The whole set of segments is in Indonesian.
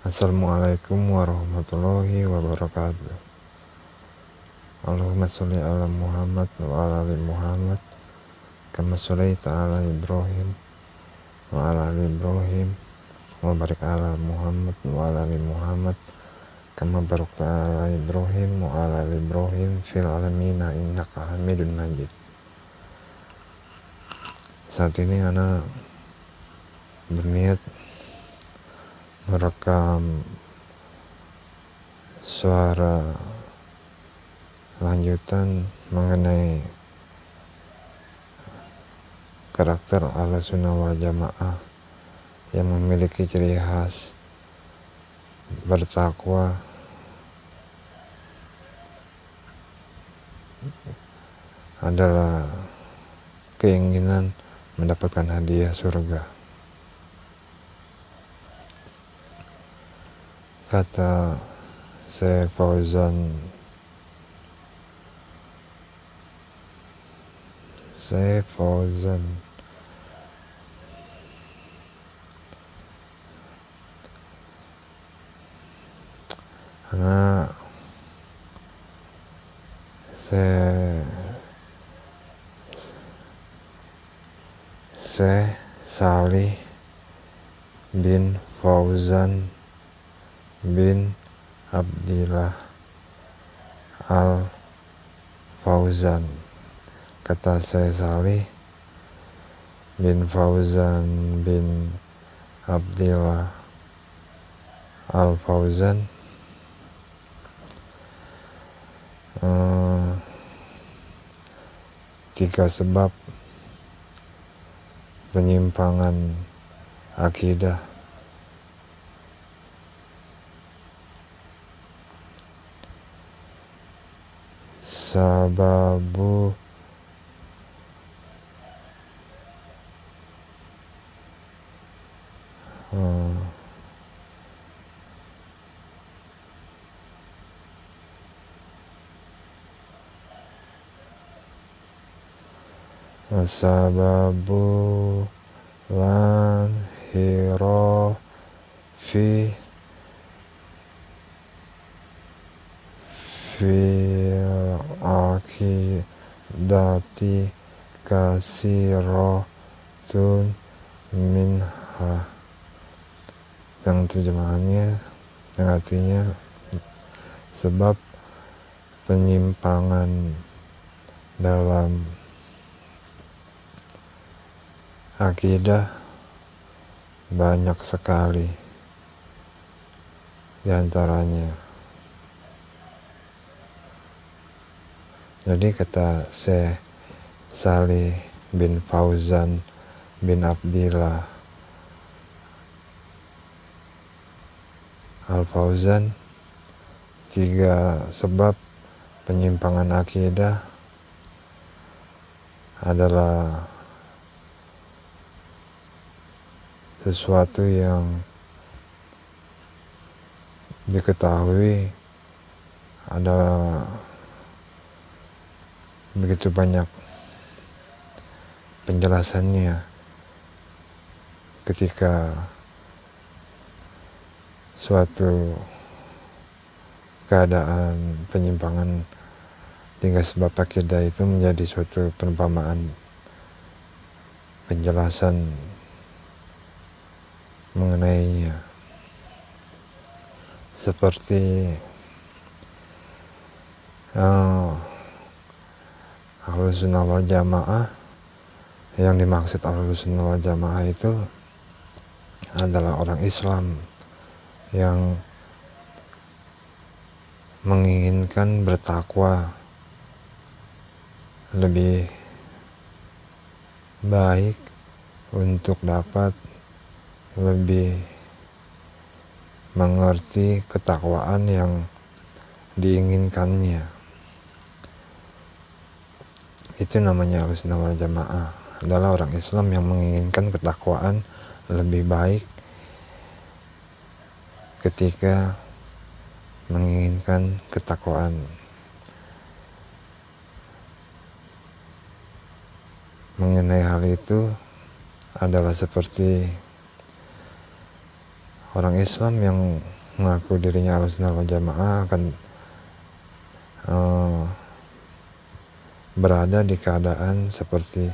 Assalamualaikum warahmatullahi wabarakatuh. Allahumma sholli ala Muhammad wa ala ali Muhammad kama sholaita ala Ibrahim wa ala ali Ibrahim wa barik ala Muhammad wa ala ali Muhammad kama barakta ala Ibrahim wa ala ali Ibrahim fil alamina innaka Hamidun Majid. Saat ini ana berniat merekam suara lanjutan mengenai karakter Ahlussunnah wal Jamaah yang memiliki ciri khas bertakwa, adalah keinginan mendapatkan hadiah surga. Kata Syekh Fauzan karena Syekh Salih bin Fauzan bin Abdillah Al Fauzan. Kata Syekh Salih bin Fauzan bin Abdillah Al Fauzan, tiga sebab penyimpangan akidah. Sababu sababu lan hiro fil akidati kasiratun minha, yang terjemahannya yang artinya sebab penyimpangan dalam akidah banyak sekali diantaranya. Jadi kata Syekh Salih bin Fauzan bin Abdillah Al Fauzan, tiga sebab penyimpangan akidah adalah sesuatu yang diketahui ada begitu banyak penjelasannya ketika suatu keadaan penyimpangan tiga sebab akidah itu menjadi suatu perumpamaan penjelasan mengenainya, seperti Ahlussunnah wal Jamaah. Yang dimaksud Ahlussunnah wal Jamaah itu adalah orang Islam yang menginginkan bertakwa lebih baik untuk dapat lebih mengerti ketakwaan yang diinginkannya. Itu namanya Ahlussunnah wal Jamaah, adalah orang Islam yang menginginkan ketakwaan lebih baik ketika menginginkan ketakwaan. Mengenai hal itu adalah seperti orang Islam yang mengaku dirinya Ahlussunnah wal Jamaah akan berada di keadaan seperti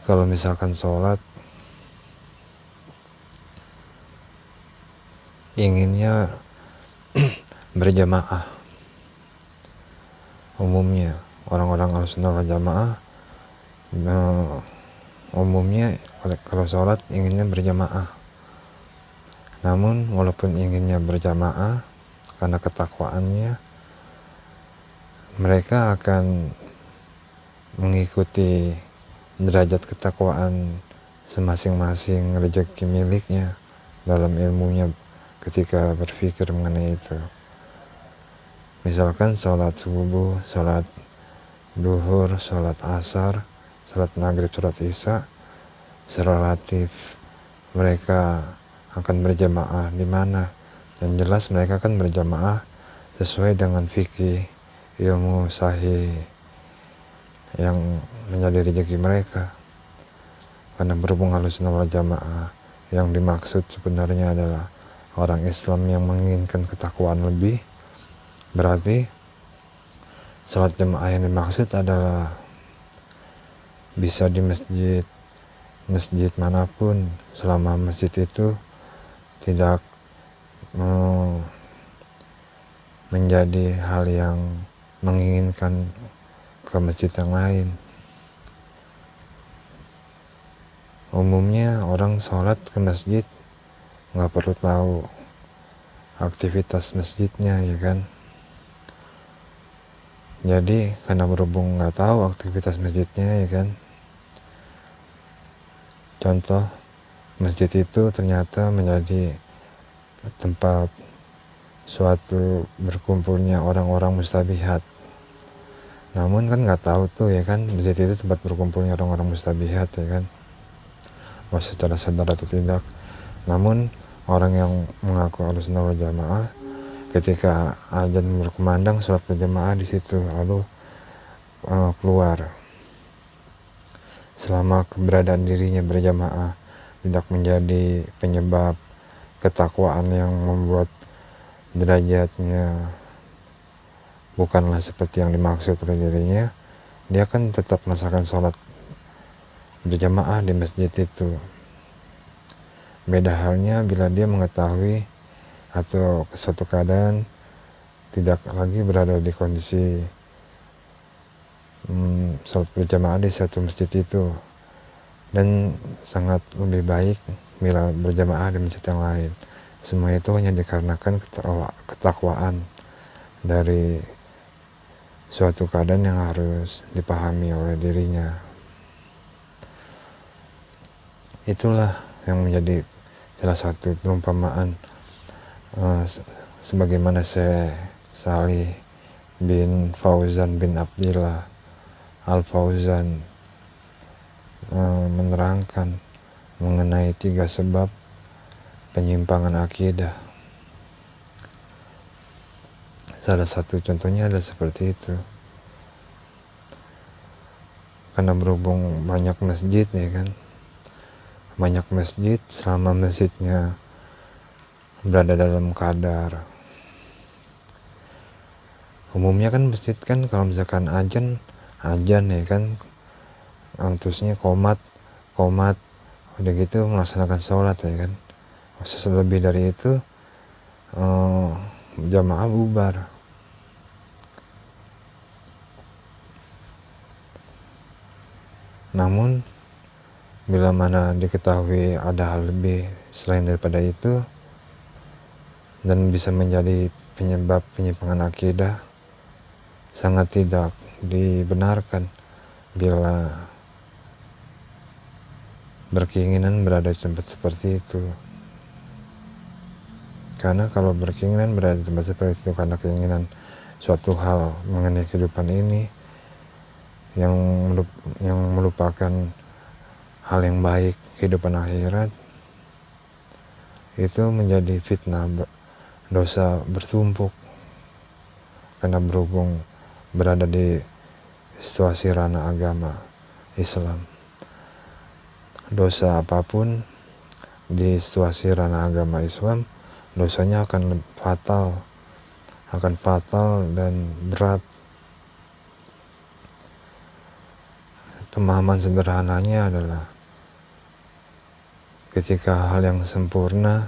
kalau misalkan sholat inginnya berjamaah. Umumnya orang-orang Ahlussunnah wal Jamaah umumnya kalau sholat inginnya berjamaah. Namun walaupun inginnya berjamaah, karena ketakwaannya mereka akan mengikuti derajat ketakwaan semasing-masing rezeki miliknya dalam ilmunya ketika berpikir mengenai itu. Misalkan sholat subuh, sholat duhur, sholat asar, sholat maghrib, sholat isya, serelatif mereka akan berjamaah di mana. Yang jelas mereka akan berjamaah sesuai dengan fikih ilmu sahih yang menjadi rezeki mereka. Karena berhubung Ahlussunnah wal Jamaah yang dimaksud sebenarnya adalah orang Islam yang menginginkan ketakwaan lebih, berarti sholat jamaah yang dimaksud adalah bisa di masjid manapun selama masjid itu tidak menjadi hal yang menginginkan ke masjid yang lain. Umumnya orang sholat ke masjid nggak perlu tahu aktivitas masjidnya, ya kan. Jadi karena berhubung nggak tahu aktivitas masjidnya, ya kan, contoh masjid itu ternyata menjadi tempat suatu berkumpulnya orang-orang mustabihat. Namun kan nggak tahu tuh, ya kan, masjid itu tempat berkumpulnya orang-orang mustabihat, ya kan, mau secara sadar atau tidak. Namun orang yang mengaku Ahlussunnah wal Jamaah ketika azan berkumandang sholat berjamaah di situ, lalu keluar. Selama keberadaan dirinya berjamaah tidak menjadi penyebab ketakwaan yang membuat derajatnya bukanlah seperti yang dimaksud oleh dirinya, dia kan tetap melaksanakan sholat berjamaah di masjid itu. Beda halnya bila dia mengetahui atau suatu keadaan tidak lagi berada di kondisi sholat berjamaah di satu masjid itu, dan sangat lebih baik bila berjamaah di masjid yang lain. Semua itu hanya dikarenakan ketakwaan dari suatu keadaan yang harus dipahami oleh dirinya. Itulah yang menjadi salah satu perumpamaan sebagaimana Syekh Shalih bin Fauzan bin Abdillah Al-Fauzan menerangkan mengenai 3 sebab penyimpangan akidah. Salah satu contohnya adalah seperti itu. Karena berhubung banyak masjid, ya kan, banyak masjid, selama masjidnya berada dalam kadar. Umumnya kan masjid kan kalau misalkan azan, ya kan, terusnya komat, udah gitu melaksanakan sholat, ya kan. Lebih dari itu jamaah bubar. Namun bila mana diketahui ada hal lebih selain daripada itu dan bisa menjadi penyebab penyimpangan akidah, sangat tidak dibenarkan bila berkeinginan berada di tempat seperti itu. Karena kalau berkeinginan berada di tempat seperti itu karena keinginan suatu hal mengenai kehidupan ini yang melupakan hal yang baik, kehidupan akhirat, itu menjadi fitnah, dosa bertumpuk. Karena berhubung berada di situasi ranah agama Islam, dosa apapun di situasi ranah agama Islam, dosanya akan fatal dan berat. Pemahaman sederhananya adalah ketika hal yang sempurna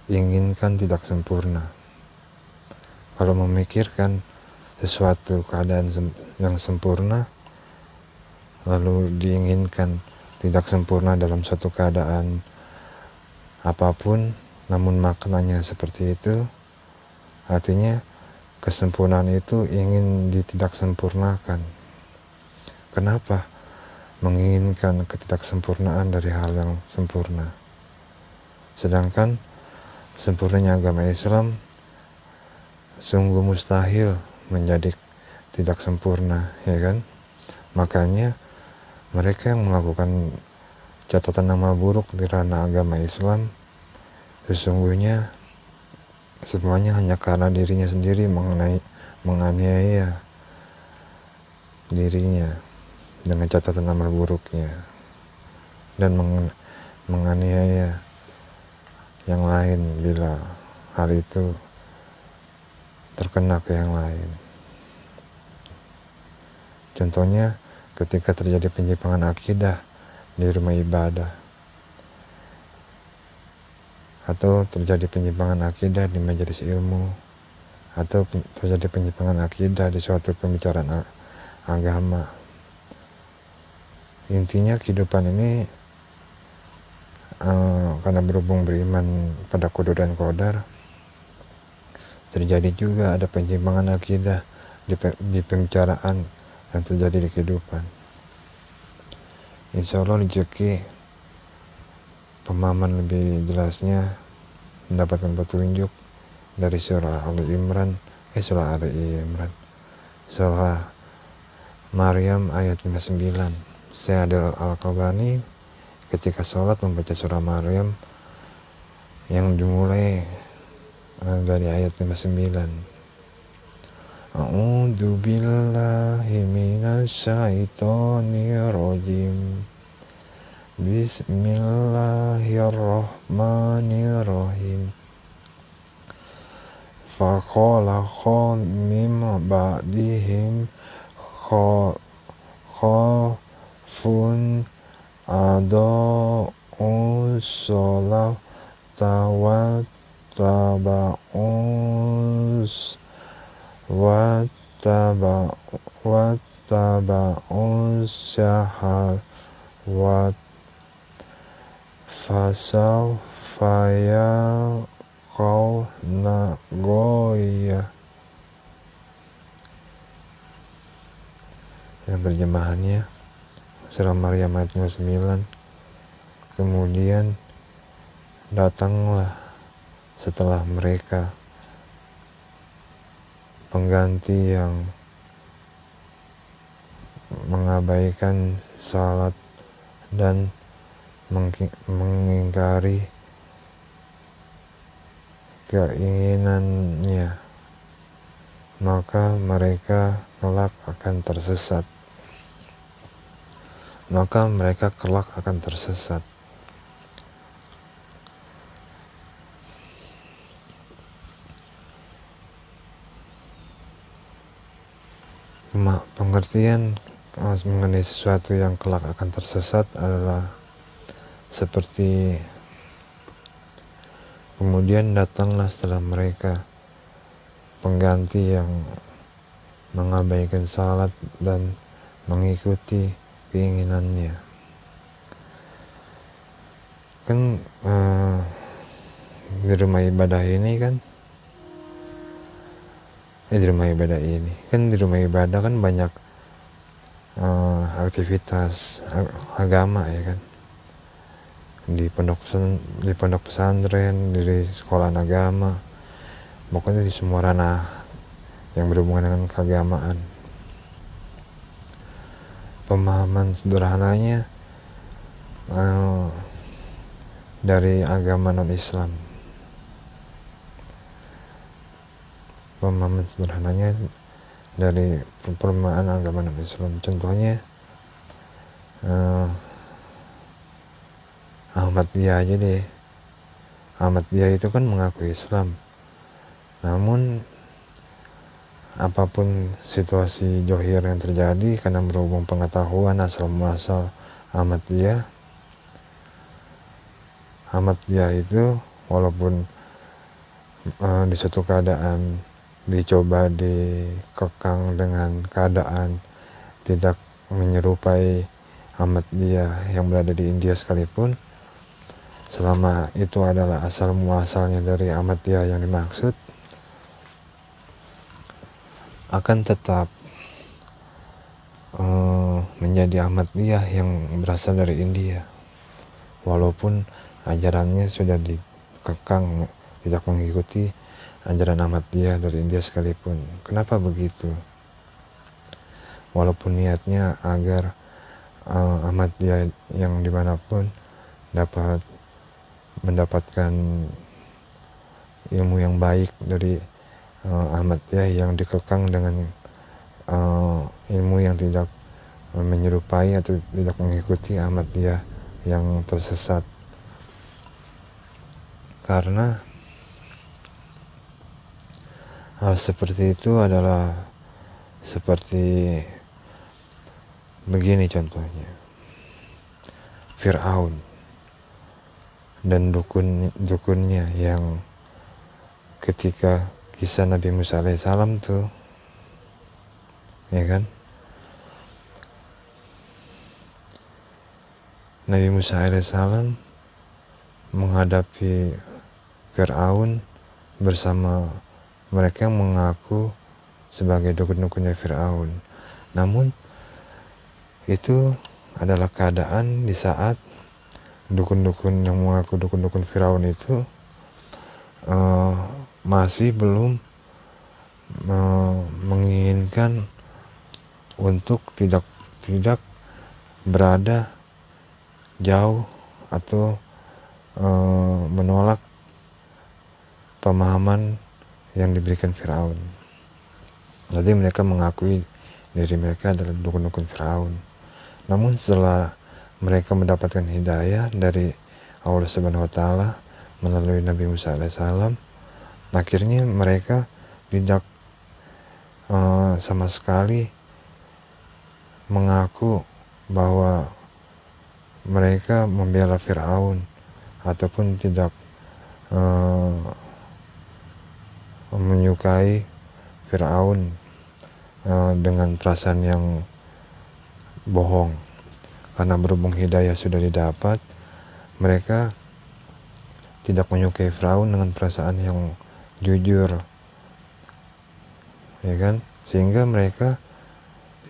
diinginkan tidak sempurna. Kalau memikirkan sesuatu keadaan yang sempurna lalu diinginkan tidak sempurna dalam suatu keadaan apapun, namun maknanya seperti itu, artinya kesempurnaan itu ingin tidak sempurnakan. Kenapa menginginkan ketidaksempurnaan dari hal yang sempurna? Sedangkan sempurnanya agama Islam sungguh mustahil menjadi tidak sempurna, ya kan? Makanya mereka yang melakukan catatan nama buruk di ranah agama Islam sesungguhnya semuanya hanya karena dirinya sendiri menganiaya dirinya dengan catatan nama buruknya dan menganiaya yang lain bila hal itu terkena ke yang lain. Contohnya ketika terjadi penyimpangan akidah di rumah ibadah, atau terjadi penyimpangan akidah di majelis ilmu, atau terjadi penyimpangan akidah di suatu pembicaraan agama. Intinya kehidupan ini karena berhubung beriman pada qada dan qadar, terjadi juga ada penyimpangan akidah di pembicaraan yang terjadi di kehidupan. Insya Allah rezeki pemahaman lebih jelasnya mendapatkan petunjuk dari surah Ali Imran, surah Maryam ayat 59. Saya Adil Al-Qabani ketika sholat membaca surah Maryam yang dimulai dari ayat 59. A'udzu billahi minasyaitonir rajim. Bismillahirrahmanirrahim. Fakhalaqa min ba'dihim khalfun adaa'us sholata wattaba'us syahawat fasawfa yalqawna ghayya. Yang terjemahannya surah Maryam ayat 59. Kemudian datanglah setelah mereka pengganti yang mengabaikan salat dan mengingkari keinginannya, maka mereka kelak akan tersesat. Pengertian mengenai sesuatu yang kelak akan tersesat adalah seperti kemudian datanglah setelah mereka pengganti yang mengabaikan salat dan mengikuti keinginannya. Kan di rumah ibadah kan banyak aktivitas agama, ya kan, di pondok pesantren, di sekolah agama, pokoknya di semua ranah yang berhubungan dengan keagamaan. Pemahaman sederhananya dari agama non-Islam, pemahaman sederhananya dari pemahaman agama non-Islam. Contohnya Ahmadiyah aja deh. Ahmadiyah itu kan mengaku Islam, namun apapun situasi johir yang terjadi, karena berhubung pengetahuan asal muasal Ahmadiyah itu walaupun di suatu keadaan dicoba dikekang dengan keadaan tidak menyerupai Ahmadiyah yang berada di India sekalipun, selama itu adalah asal muasalnya dari Ahmadiyah yang dimaksud, akan tetap menjadi Ahmadiyah yang berasal dari India, walaupun ajarannya sudah dikekang tidak mengikuti ajaran Ahmadiyah dari India sekalipun. Kenapa begitu? Walaupun niatnya agar Ahmadiyah yang dimanapun dapat mendapatkan ilmu yang baik dari Ahmadiyah yang dikekang dengan ilmu yang tidak menyerupai atau tidak mengikuti Ahmadiyah yang tersesat. Karena hal seperti itu adalah seperti begini contohnya. Fir'aun dan dukunnya yang ketika kisah Nabi Musa alaihissalam tuh, ya kan, Nabi Musa alaihissalam menghadapi Fir'aun bersama mereka yang mengaku sebagai dukun-dukunnya Fir'aun. Namun itu adalah keadaan di saat dukun-dukun yang mengaku dukun-dukun Fir'aun itu masih belum menginginkan untuk tidak berada jauh atau menolak pemahaman yang diberikan Fir'aun. Jadi mereka mengakui diri mereka adalah dukun-dukun Fir'aun. Namun setelah mereka mendapatkan hidayah dari Allah Subhanahu wa Ta'ala melalui Nabi Musa alaihissalam, akhirnya mereka tidak sama sekali mengaku bahwa mereka membela Fir'aun ataupun tidak menyukai Fir'aun dengan perasaan yang bohong. Karena berhubung hidayah sudah didapat, mereka tidak menyukai Fir'aun dengan perasaan yang jujur, ya kan, sehingga mereka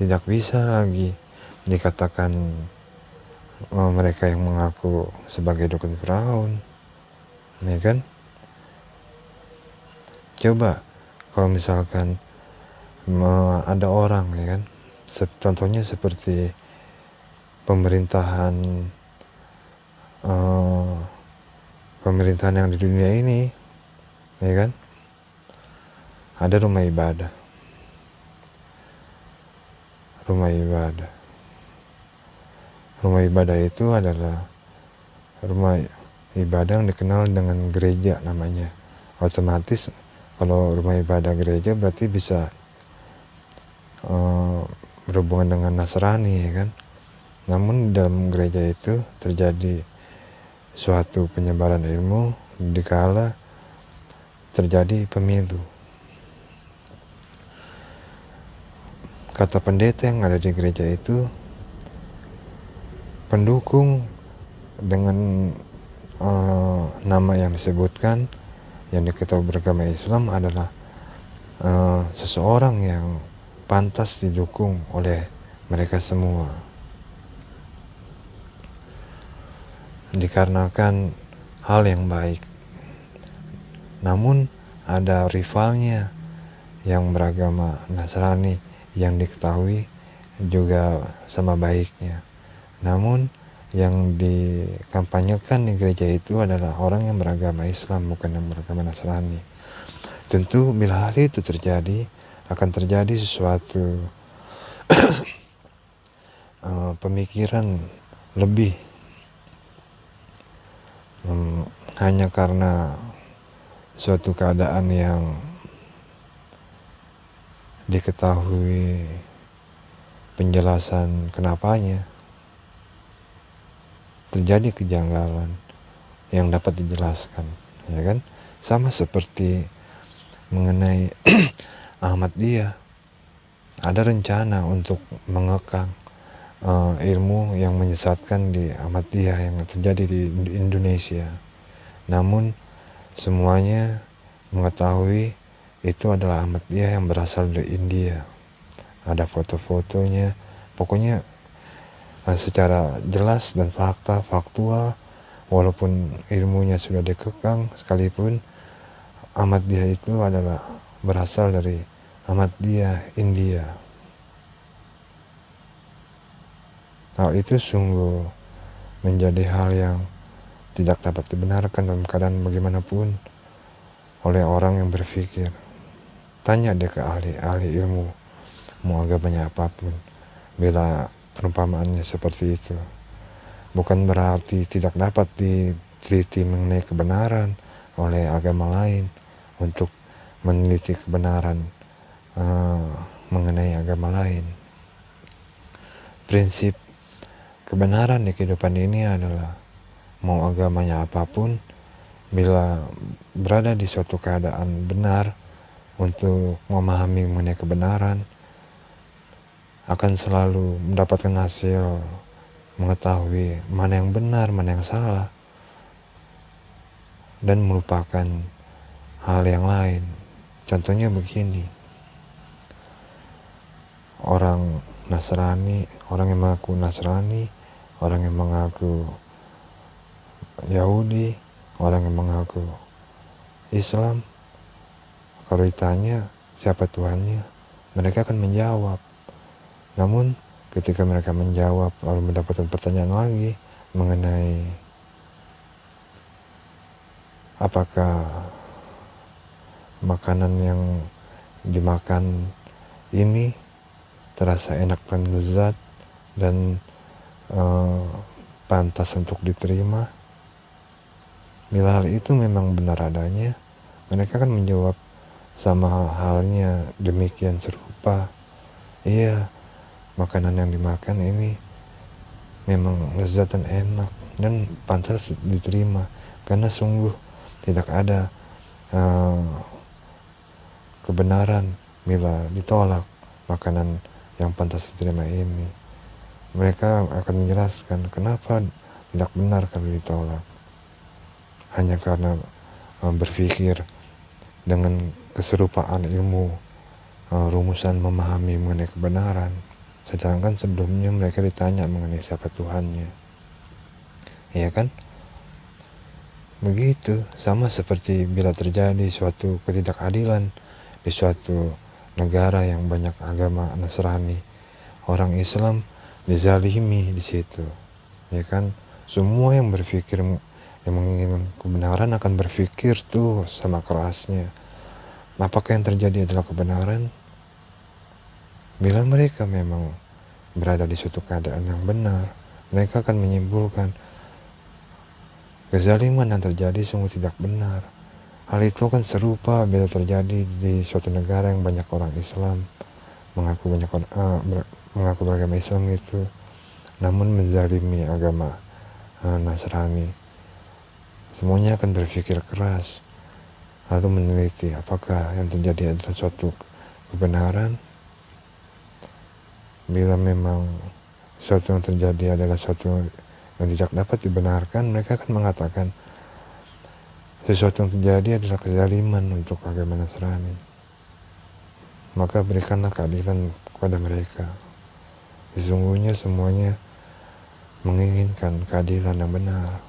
tidak bisa lagi dikatakan mereka yang mengaku sebagai dukun Fir'aun, ya kan. Coba kalau misalkan ada orang, ya kan, contohnya seperti pemerintahan yang di dunia ini, ya kan, ada rumah ibadah itu adalah rumah ibadah yang dikenal dengan gereja namanya. Otomatis kalau rumah ibadah gereja berarti bisa berhubungan dengan Nasrani, ya kan. Namun dalam gereja itu terjadi suatu penyebaran ilmu dikala terjadi pemilu. Kata pendeta yang ada di gereja itu, pendukung dengan nama yang disebutkan yang diketahui beragama Islam adalah seseorang yang pantas didukung oleh mereka semua, dikarenakan hal yang baik. Namun ada rivalnya yang beragama Nasrani yang diketahui juga sama baiknya, namun yang dikampanyekan di gereja itu adalah orang yang beragama Islam, bukan yang beragama Nasrani. Tentu bila hal itu terjadi, akan terjadi sesuatu pemikiran lebih hanya karena suatu keadaan yang diketahui penjelasan kenapanya, terjadi kejanggalan yang dapat dijelaskan, ya kan? Sama seperti mengenai Ahmadiyah, ada rencana untuk mengekang ilmu yang menyesatkan di Ahmadiyah yang terjadi di Indonesia. Namun semuanya mengetahui itu adalah Ahmadiyah yang berasal dari India. Ada foto-fotonya, pokoknya secara jelas dan faktual, walaupun ilmunya sudah dikekang sekalipun, Ahmadiyah itu adalah berasal dari Ahmadiyah India. Hal itu sungguh menjadi hal yang tidak dapat dibenarkan dalam keadaan bagaimanapun oleh orang yang berpikir. Tanya deh ke ahli ilmu, mau agamanya apapun, bila perumpamaannya seperti itu. Bukan berarti tidak dapat diteliti mengenai kebenaran oleh agama lain untuk meneliti kebenaran mengenai agama lain. Prinsip kebenaran di kehidupan ini adalah mau agamanya apapun, bila berada di suatu keadaan benar untuk memahami mengenai kebenaran, akan selalu mendapatkan hasil mengetahui mana yang benar, mana yang salah, dan melupakan hal yang lain. Contohnya begini, orang Nasrani, orang yang mengaku Nasrani, orang yang mengaku Yahudi, orang yang mengaku Islam, kalau ditanya siapa Tuhannya, mereka akan menjawab. Namun ketika mereka menjawab lalu mendapatkan pertanyaan lagi mengenai apakah makanan yang dimakan ini terasa enak dan lezat dan pantas untuk diterima, bila hal itu memang benar adanya, mereka akan menjawab sama halnya demikian serupa. Iya, makanan yang dimakan ini memang lezat dan enak dan pantas diterima, karena sungguh tidak ada kebenaran bila ditolak makanan yang pantas diterima ini. Mereka akan menjelaskan kenapa tidak benar kalau ditolak, hanya karena berpikir dengan keserupaan ilmu, rumusan memahami mengenai kebenaran, sedangkan sebelumnya mereka ditanya mengenai siapa Tuhannya. Iya kan? Begitu, sama seperti bila terjadi suatu ketidakadilan di suatu negara yang banyak agama Nasrani, orang Islam dizalimi di situ, ya kan? Semua yang berpikir yang menginginkan kebenaran akan berpikir tuh sama kerasnya, apakah yang terjadi adalah kebenaran? Bila mereka memang berada di suatu keadaan yang benar, mereka akan menyimpulkan kezaliman yang terjadi sungguh tidak benar. Hal itu kan serupa bila terjadi di suatu negara yang banyak orang Islam, mengaku beragama Islam itu, namun menzalimi agama Nasrani. Semuanya akan berpikir keras, lalu meneliti apakah yang terjadi adalah suatu kebenaran. Bila memang suatu yang terjadi adalah suatu yang tidak dapat dibenarkan, mereka akan mengatakan sesuatu yang terjadi adalah kezaliman untuk agama Nasrani. Maka berikanlah keadilan kepada mereka. Sesungguhnya semuanya menginginkan keadilan yang benar,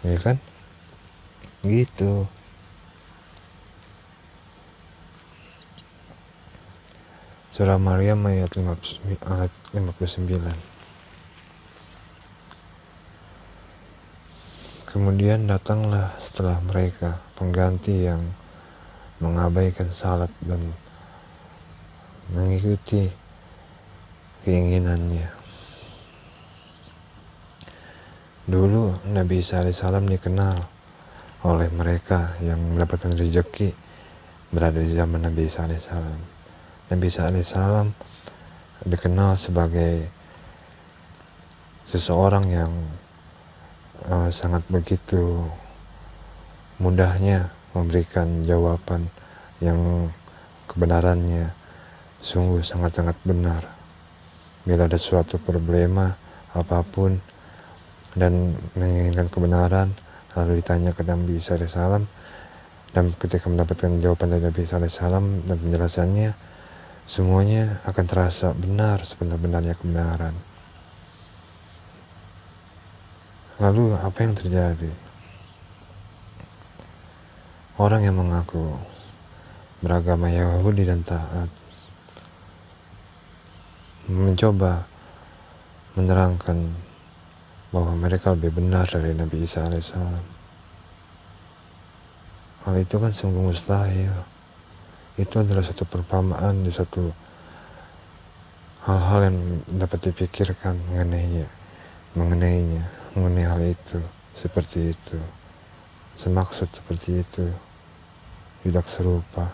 ya kan? Gitu. Surah Maryam ayat 59. Kemudian datanglah setelah mereka pengganti yang mengabaikan salat dan mengikuti keinginannya. Dulu Nabi Isa AS dikenal oleh mereka yang mendapatkan rezeki berada di zaman Nabi Isa alaihissalam. Nabi Isa alaihissalam dikenal sebagai seseorang yang sangat begitu mudahnya memberikan jawaban yang kebenarannya sungguh sangat-sangat benar. Bila ada suatu problema apapun dan menginginkan kebenaran, lalu ditanya ke Nabi Isa alaihissalam, dan ketika mendapatkan jawaban dari Nabi Isa alaihissalam dan penjelasannya, semuanya akan terasa benar sebenar-benarnya kebenaran. Lalu apa yang terjadi? Orang yang mengaku beragama Yahudi dan taat mencoba menerangkan bahwa mereka lebih benar dari Nabi Isa alaihissalam. Hal itu kan sungguh mustahil. Itu adalah satu perumpamaan di satu hal-hal yang dapat dipikirkan mengenai hal itu, seperti itu, semaksud seperti itu, tidak serupa,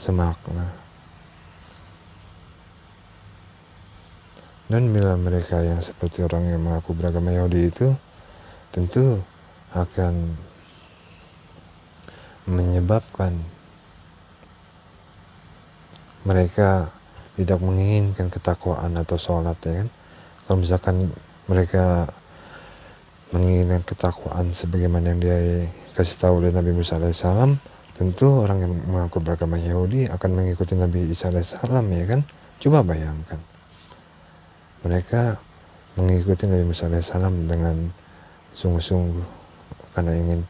semakna. Dan bila mereka yang seperti orang yang mengaku beragama Yahudi itu tentu akan menyebabkan mereka tidak menginginkan ketakwaan atau sholat, ya kan? Kalau misalkan mereka menginginkan ketakwaan sebagaimana yang dia kasih tahu oleh Nabi Musa alaihissalam, tentu orang yang mengaku beragama Yahudi akan mengikuti Nabi Isa alaihissalam, ya kan? Coba bayangkan, mereka mengikuti Nabi Musa alaihissalam dengan sungguh-sungguh karena ingin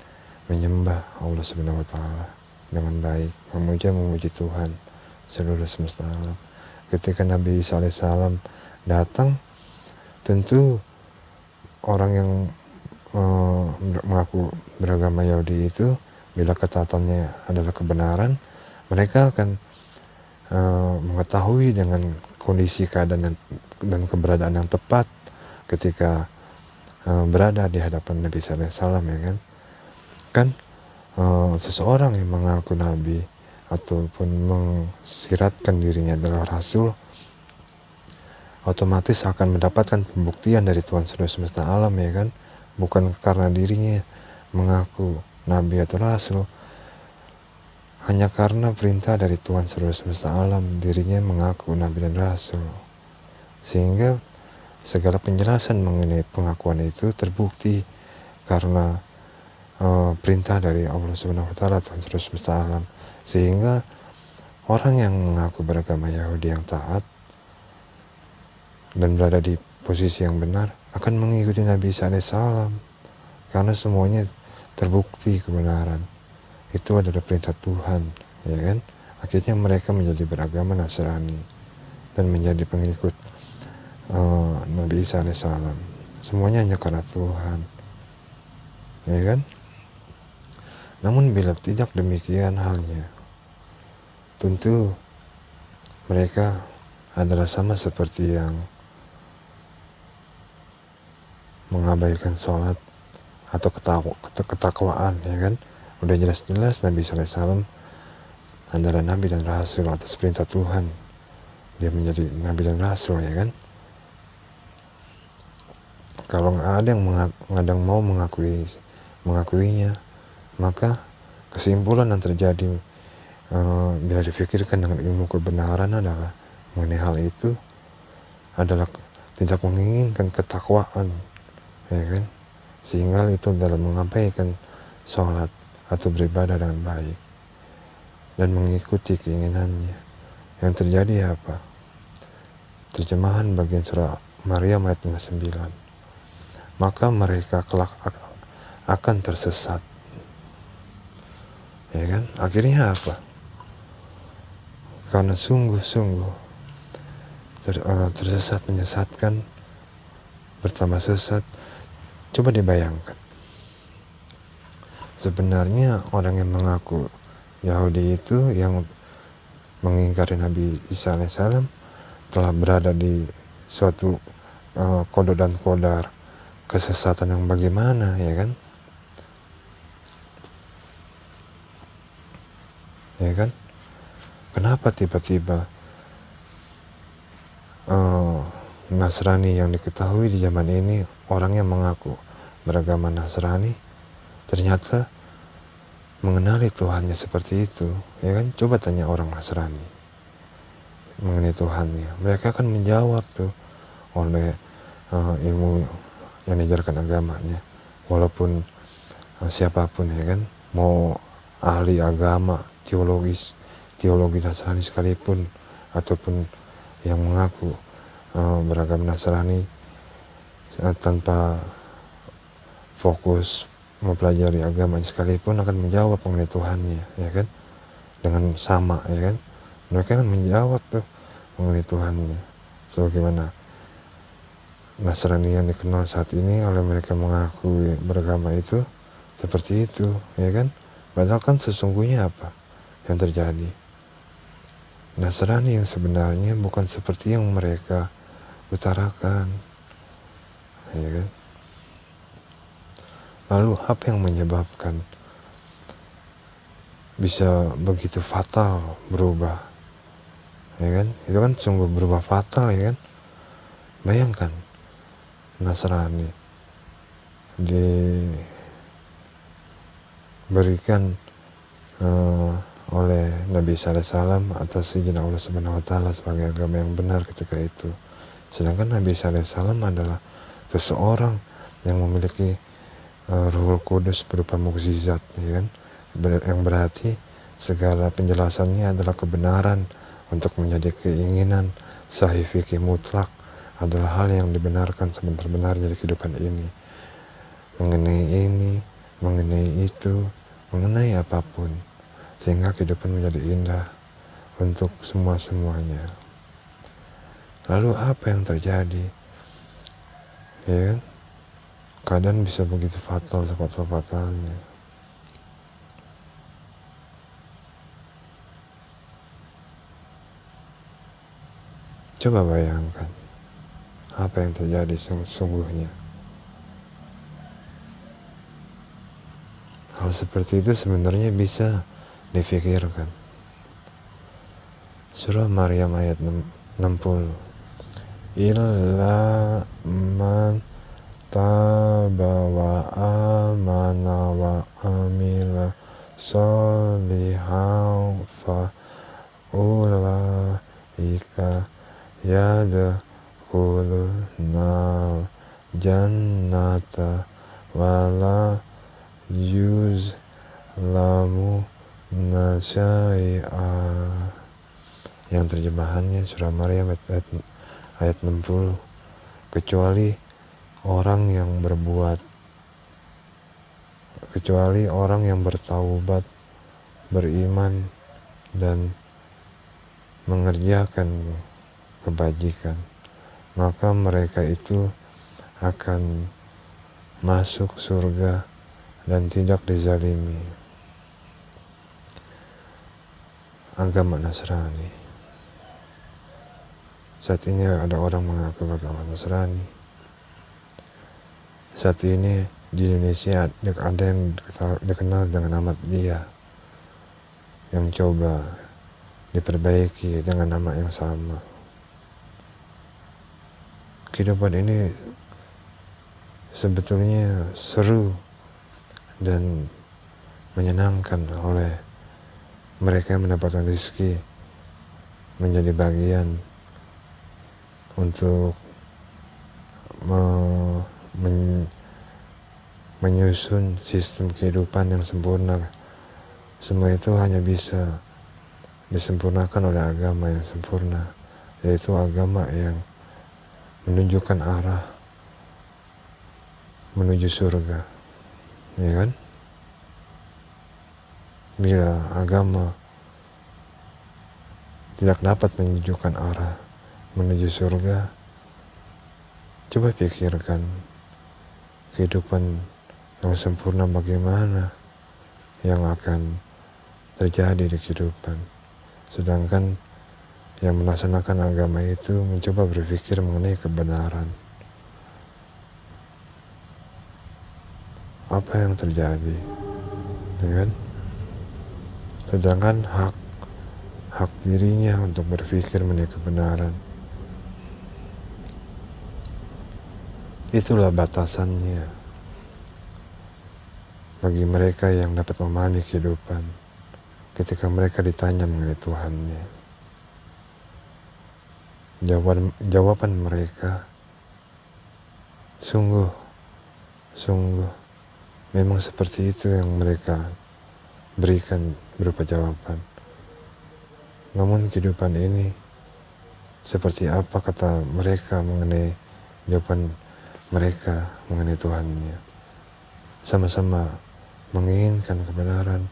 menyembah Allah Subhanahu wa taala dengan baik, memuji Tuhan seluruh semesta alam. Ketika Nabi Isa alaihissalam datang, tentu orang yang mengaku beragama Yahudi itu, bila ketaatannya adalah kebenaran, mereka akan mengetahui dengan kondisi keadaan dan keberadaan yang tepat ketika berada di hadapan Nabi sallallahu alaihi wasallam, ya kan? Seseorang yang mengaku nabi ataupun mensiratkan dirinya adalah rasul, otomatis akan mendapatkan pembuktian dari Tuhan seluruh semesta alam, ya kan? Bukan karena dirinya mengaku nabi atau rasul, hanya karena perintah dari Tuhan seluruh semesta alam dirinya mengaku nabi dan rasul, sehingga segala penjelasan mengenai pengakuan itu terbukti karena perintah dari Allah Subhanahu wa taala, Tuhan seluruh semesta alam. Sehingga orang yang mengaku beragama Yahudi yang taat dan berada di posisi yang benar akan mengikuti Nabi Isa alaihissalam, karena semuanya terbukti kebenaran itu adalah perintah Tuhan, ya kan? Akhirnya mereka menjadi beragama Nasrani dan menjadi pengikut Nabi Isa alaihissalam. Semuanya hanya karena Tuhan, ya kan? Namun bila tidak demikian halnya, tentu mereka adalah sama seperti yang mengabaikan sholat atau ketakwaan, ya kan? Udah jelas-jelas Nabi sallallahu alaihi wasallam adalah nabi dan rasul atas perintah Tuhan. Dia menjadi nabi dan rasul, ya kan? Kalau nggak ada yang mau mengakuinya, maka kesimpulan yang terjadi bila dipikirkan dengan ilmu kebenaran adalah mengenai hal itu adalah tidak menginginkan ketakwaan, ya kan? Sehingga itu dalam mengabaikan sholat atau beribadah dengan baik dan mengikuti keinginannya. Yang terjadi apa? Terjemahan bagian surah Maryam ayat 59. Maka mereka kelak akan tersesat, ya kan? Akhirnya apa? Karena sungguh-sungguh tersesat menyesatkan bertambah sesat. Coba dibayangkan, sebenarnya orang yang mengaku Yahudi itu yang mengingkari Nabi Isa alaihissalam telah berada di suatu kodok dan kodar kesesatan yang bagaimana, ya kan? ya kan? Kenapa tiba-tiba Nasrani yang diketahui di zaman ini, orang yang mengaku beragama Nasrani ternyata mengenali Tuhannya seperti itu, ya kan? Coba tanya orang Nasrani mengenai Tuhannya, mereka akan menjawab tuh oleh ilmu yang diajarkan agamanya, walaupun siapapun, ya kan, mau ahli agama, teologi Nasrani sekalipun, ataupun yang mengaku beragama Nasrani tanpa fokus mempelajari agama sekalipun akan menjawab mengenai Tuhannya, ya kan, dengan sama, ya kan, mereka akan menjawab tuh mengenai Tuhannya sebagaimana Nasrani yang dikenal saat ini oleh mereka mengaku beragama itu seperti itu, ya kan. Padahal kan sesungguhnya apa yang terjadi? Nasrani yang sebenarnya bukan seperti yang mereka utarakan, ya kan. Lalu apa yang menyebabkan bisa begitu fatal berubah, ya kan? Itu kan sungguh berubah fatal, ya kan. Bayangkan Nasrani diberikan oleh Nabi SAW atas izin Allah Subhanahu Wa Taala sebagai agama yang benar ketika itu. Sedangkan Nabi SAW adalah seseorang yang memiliki Ruhul Kudus berupa mukjizat, ya kan? Yang berarti segala penjelasannya adalah kebenaran untuk menjadi keinginan sahih fikih mutlak, adalah hal yang dibenarkan sebenar-benarnya di kehidupan ini. Mengenai itu, mengenai apapun, sehingga kehidupan menjadi indah untuk semuanya. Lalu apa yang terjadi, ya kan? Keadaan bisa begitu fatal, sefatal-fatalnya. Coba bayangkan apa yang terjadi sesungguhnya. Hal seperti itu sebenarnya bisa difikirkan. Surah Maryam ayat 60. Illa man taba wa amana wa amila solihan fa ulaika yadkhuluna jannata wala yuzlamu nasyai'a. Yang terjemahannya surah Maryam ayat 60, kecuali orang yang bertaubat, beriman dan mengerjakan kebajikan, maka mereka itu akan masuk surga dan tidak dizalimi. Agama Nasrani. Saat ini ada orang mengaku agama Nasrani. Saat ini di Indonesia ada yang dikenal dengan nama dia, yang coba diperbaiki dengan nama yang sama. Kehidupan ini sebetulnya seru dan menyenangkan oleh mereka yang mendapatkan rezeki menjadi bagian untuk menyusun sistem kehidupan yang sempurna. Semua itu hanya bisa disempurnakan oleh agama yang sempurna, yaitu agama yang menunjukkan arah menuju surga, ya kan? Bila agama tidak dapat menunjukkan arah menuju surga, coba pikirkan kehidupan yang sempurna bagaimana yang akan terjadi di kehidupan. Sedangkan yang melaksanakan agama itu mencoba berpikir mengenai kebenaran. Apa yang terjadi, ya kan? sedangkan hak dirinya untuk berpikir mengenai kebenaran. Itulah batasannya bagi mereka yang dapat memahami kehidupan ketika mereka ditanya mengenai Tuhannya. Jawaban mereka sungguh memang seperti itu yang mereka berikan berupa jawaban. Namun kehidupan ini seperti apa kata mereka mengenai jawaban mereka mengenai Tuhannya. Sama-sama menginginkan kebenaran.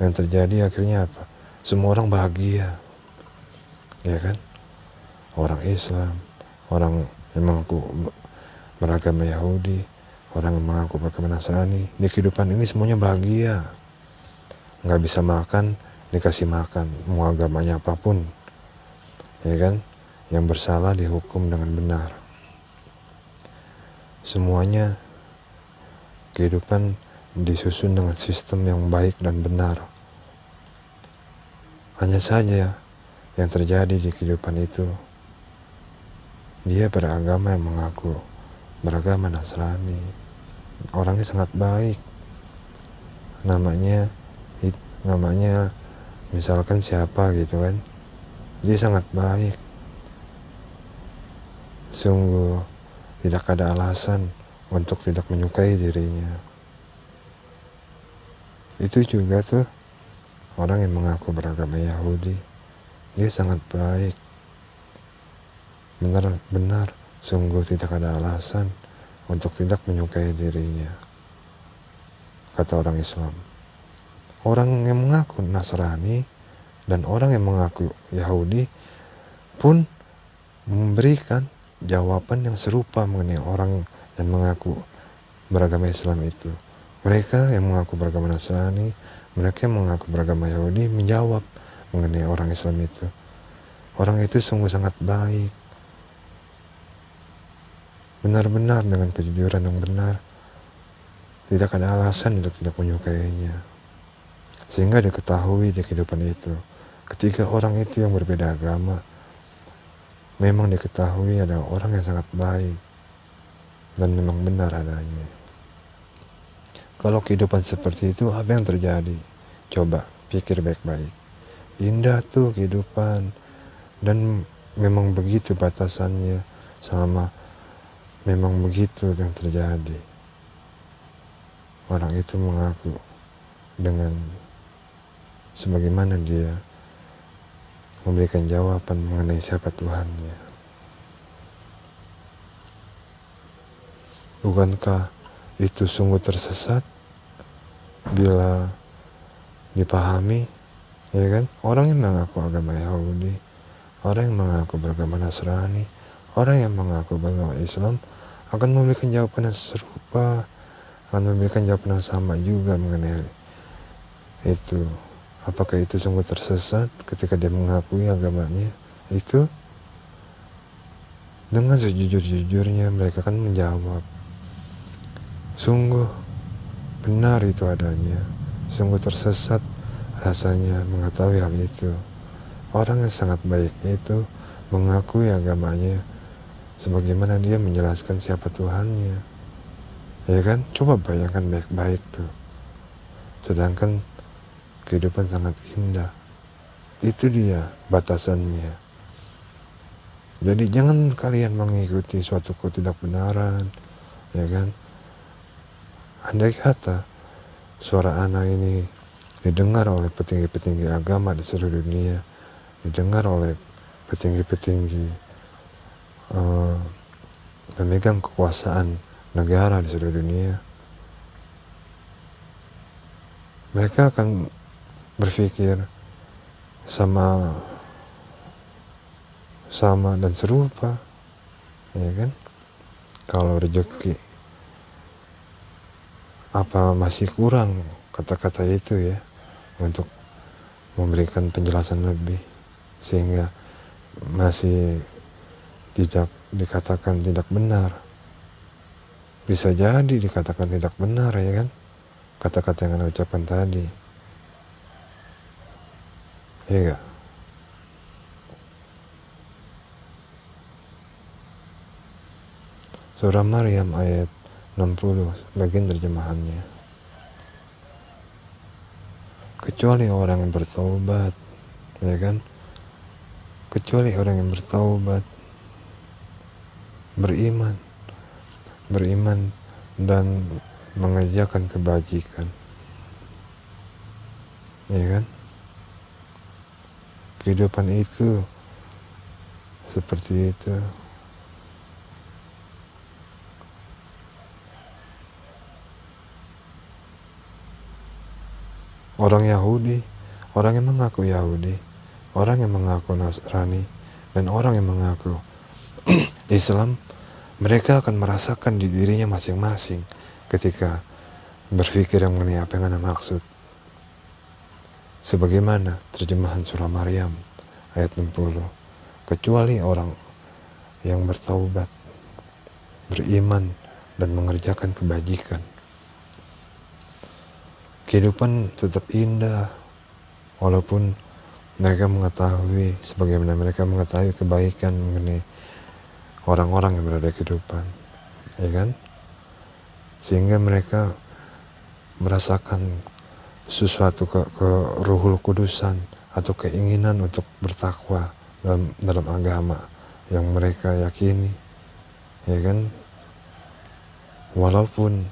Yang terjadi akhirnya apa? Semua orang bahagia, ya kan? Orang Islam, orang yang mengaku beragama Yahudi, orang yang mengaku beragama Nasrani, di kehidupan ini semuanya bahagia. Nggak bisa makan, dikasih makan, mau agamanya apapun, ya kan? Yang bersalah dihukum dengan benar. Semuanya kehidupan disusun dengan sistem yang baik dan benar. Hanya saja yang terjadi di kehidupan itu, dia beragama yang mengaku beragama Nasrani, orangnya sangat baik, namanya misalkan siapa gitu kan, dia sangat baik, sungguh tidak ada alasan untuk tidak menyukai dirinya. Itu juga tuh orang yang mengaku beragama Yahudi, dia sangat baik, benar sungguh tidak ada alasan untuk tidak menyukai dirinya, kata orang Islam. Orang yang mengaku Nasrani dan orang yang mengaku Yahudi pun memberikan jawaban yang serupa mengenai orang yang mengaku beragama Islam itu. Mereka yang mengaku beragama Nasrani, mereka yang mengaku beragama Yahudi menjawab mengenai orang Islam itu. Orang itu sungguh sangat baik, benar-benar dengan kejujuran yang benar, tidak ada alasan untuk tidak menyukainya. Sehingga diketahui di kehidupan itu, ketika orang itu yang berbeda agama, memang diketahui ada orang yang sangat baik dan memang benar adanya. Kalau kehidupan seperti itu, apa yang terjadi? Coba pikir baik-baik. Indah tuh kehidupan, dan memang begitu batasannya, sama memang begitu yang terjadi. Orang itu mengaku dengan sebagaimana dia memberikan jawaban mengenai siapa Tuhannya. Bukankah itu sungguh tersesat bila dipahami, ya kan? Orang yang mengaku agama Yahudi, orang yang mengaku beragama Nasrani, orang yang mengaku beragama Islam akan memberikan jawaban yang serupa, akan memberikan jawaban yang sama juga mengenai itu. Apakah itu sungguh tersesat ketika dia mengakui agamanya itu? Dengan sejujur-jujurnya mereka akan menjawab, sungguh benar itu adanya, sungguh tersesat rasanya mengetahui hal itu. Orang yang sangat baik itu mengakui agamanya sebagaimana dia menjelaskan siapa Tuhannya, ya kan? Coba bayangkan baik-baik tuh. Sedangkan kehidupan sangat indah. Itu dia batasannya. Jadi jangan kalian mengikuti suatu ketidakbenaran, ya kan? Andai kata suara anak ini didengar oleh petinggi-petinggi agama di seluruh dunia, didengar oleh petinggi-petinggi pemegang kekuasaan negara di seluruh dunia, mereka akan berpikir sama dan serupa, ya kan? Kalau rezeki, apa masih kurang kata-kata itu ya untuk memberikan penjelasan lebih sehingga masih tidak dikatakan tidak benar? Bisa jadi dikatakan tidak benar, ya kan? kata-kata yang Anda ucapkan tadi. Iya gak? Surah Maryam ayat 60 bagian terjemahannya. Kecuali orang yang bertaubat, ya kan? Kecuali orang yang bertaubat, beriman dan mengerjakan kebajikan, ya kan? Kehidupan itu seperti itu. Orang Yahudi, orang yang mengaku Yahudi, orang yang mengaku Nasrani, dan orang yang mengaku Islam, mereka akan merasakan di dirinya masing-masing ketika berpikir yang mengenai apa yang Anda maksud. Sebagaimana terjemahan surah Maryam ayat 60, kecuali orang yang bertaubat, beriman, dan mengerjakan kebajikan, kehidupan tetap indah walaupun mereka mengetahui, sebagaimana mereka mengetahui kebaikan mengenai orang-orang yang berada di kehidupan, ya kan? Sehingga mereka merasakan sesuatu ke ruhul kudusan atau keinginan untuk bertakwa dalam agama yang mereka yakini, ya kan? Walaupun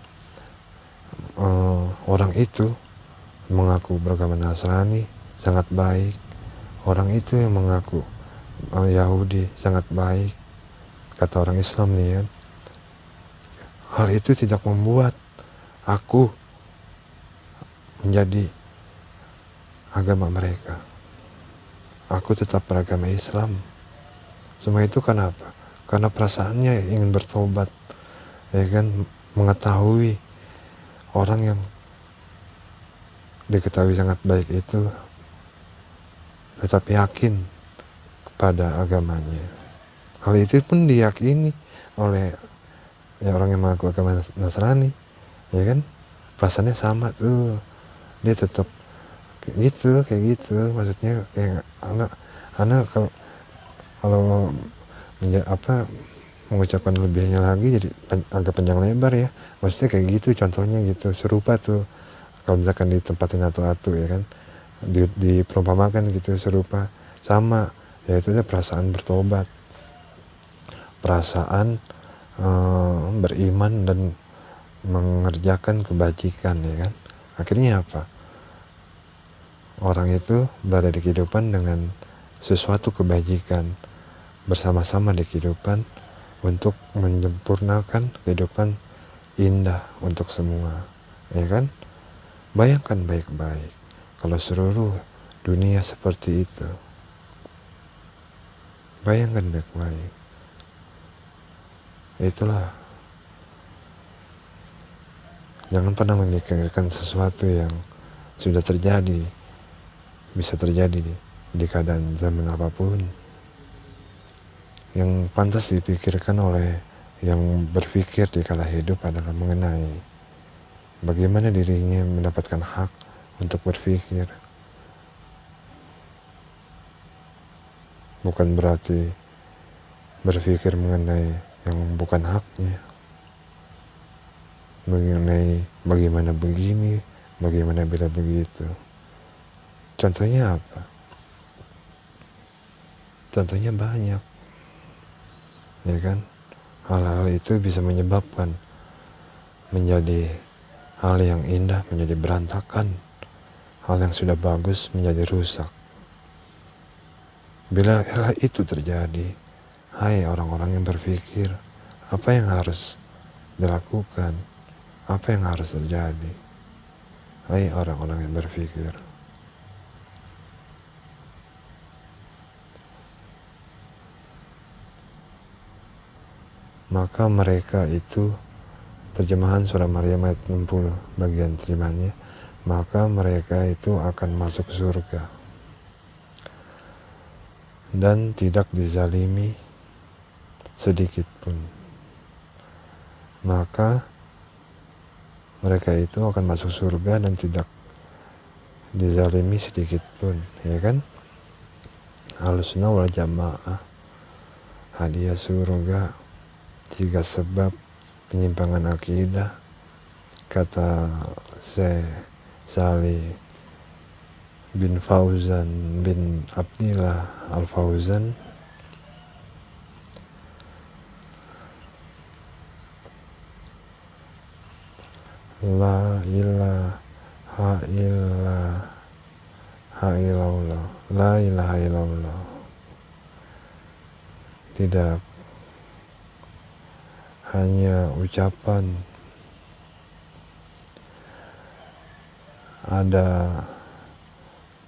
orang itu mengaku beragama Nasrani sangat baik, orang itu yang mengaku Yahudi sangat baik, kata orang Islam nih ya, hal itu tidak membuat aku menjadi agama mereka. Aku tetap beragama Islam. Semua itu kenapa? Karena perasaannya ingin bertobat, ya kan? Mengetahui orang yang diketahui sangat baik itu tetap yakin kepada agamanya. Hal itu pun diyakini oleh orang yang mengaku agama Nasrani, ya kan? Perasaannya sama tuh, dia tetap kayak gitu. Maksudnya kayak anak kalau mengucapkan lebihnya lagi jadi agak panjang lebar ya. Maksudnya kayak gitu, contohnya gitu, serupa tuh kalau misalkan ditempatin atu-atu, ya kan, diperumpamakan gitu, serupa, sama, yaitu perasaan bertobat, perasaan beriman dan mengerjakan kebajikan, ya kan. Akhirnya apa? Orang itu berada di kehidupan dengan sesuatu kebajikan, bersama-sama di kehidupan untuk menyempurnakan kehidupan indah untuk semua, ya kan? Bayangkan baik-baik kalau seluruh dunia seperti itu. Bayangkan baik-baik. Itulah, jangan pernah memikirkan sesuatu yang sudah terjadi, bisa terjadi di keadaan zaman apapun. Yang pantas dipikirkan oleh yang berpikir di kala hidup adalah mengenai bagaimana dirinya mendapatkan hak untuk berpikir. Bukan berarti berpikir mengenai yang bukan haknya, mengenai bagaimana begini, bagaimana bila begitu. Contohnya apa? Contohnya banyak, ya kan? Hal-hal itu bisa menyebabkan menjadi hal yang indah menjadi berantakan, hal yang sudah bagus menjadi rusak. Bila hal itu terjadi, hai orang-orang yang berpikir, apa yang harus dilakukan? Apa yang harus terjadi? Hai orang-orang yang berpikir. Maka mereka itu, terjemahan surah Maryam ayat 60 bagian terjemahannya, maka mereka itu akan masuk surga dan tidak dizalimi sedikit pun. Maka mereka itu akan masuk surga dan tidak dizalimi sedikit pun, ya kan? Ahlussunnah wal jamaah, hadiah surga 3 sebab penyimpangan akidah, kata Syekh Salih bin Fauzan bin Abdillah Al-Fauzan. La ilaha illallah, la ilaha illallah, tidak hanya ucapan, ada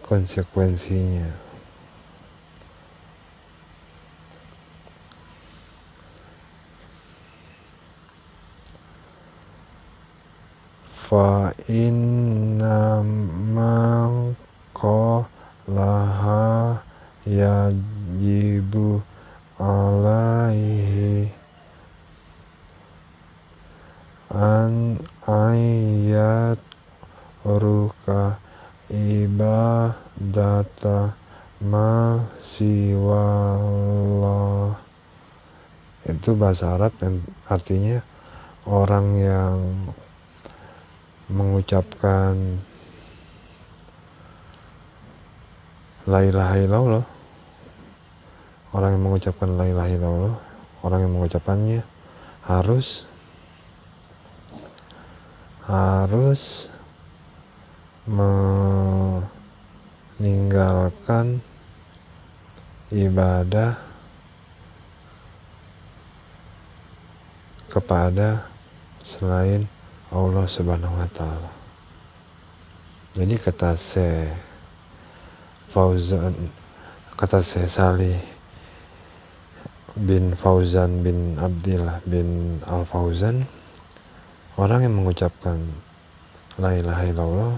konsekuensinya. Fa inna man qalaha yajibu alaihi an ayat ruka ibadata ma siwallah. Itu bahasa Arab yang artinya orang yang mengucapkan la ilaha illallah, orang yang mengucapkan la ilaha illallah, orang yang mengucapkannya harus meninggalkan ibadah kepada selain Allah Subhanahu wa Ta'ala. Jadi kata Syekh Salih bin Fauzan bin Abdillah bin Al-Fauzan, orang yang mengucapkan la ilaha illallah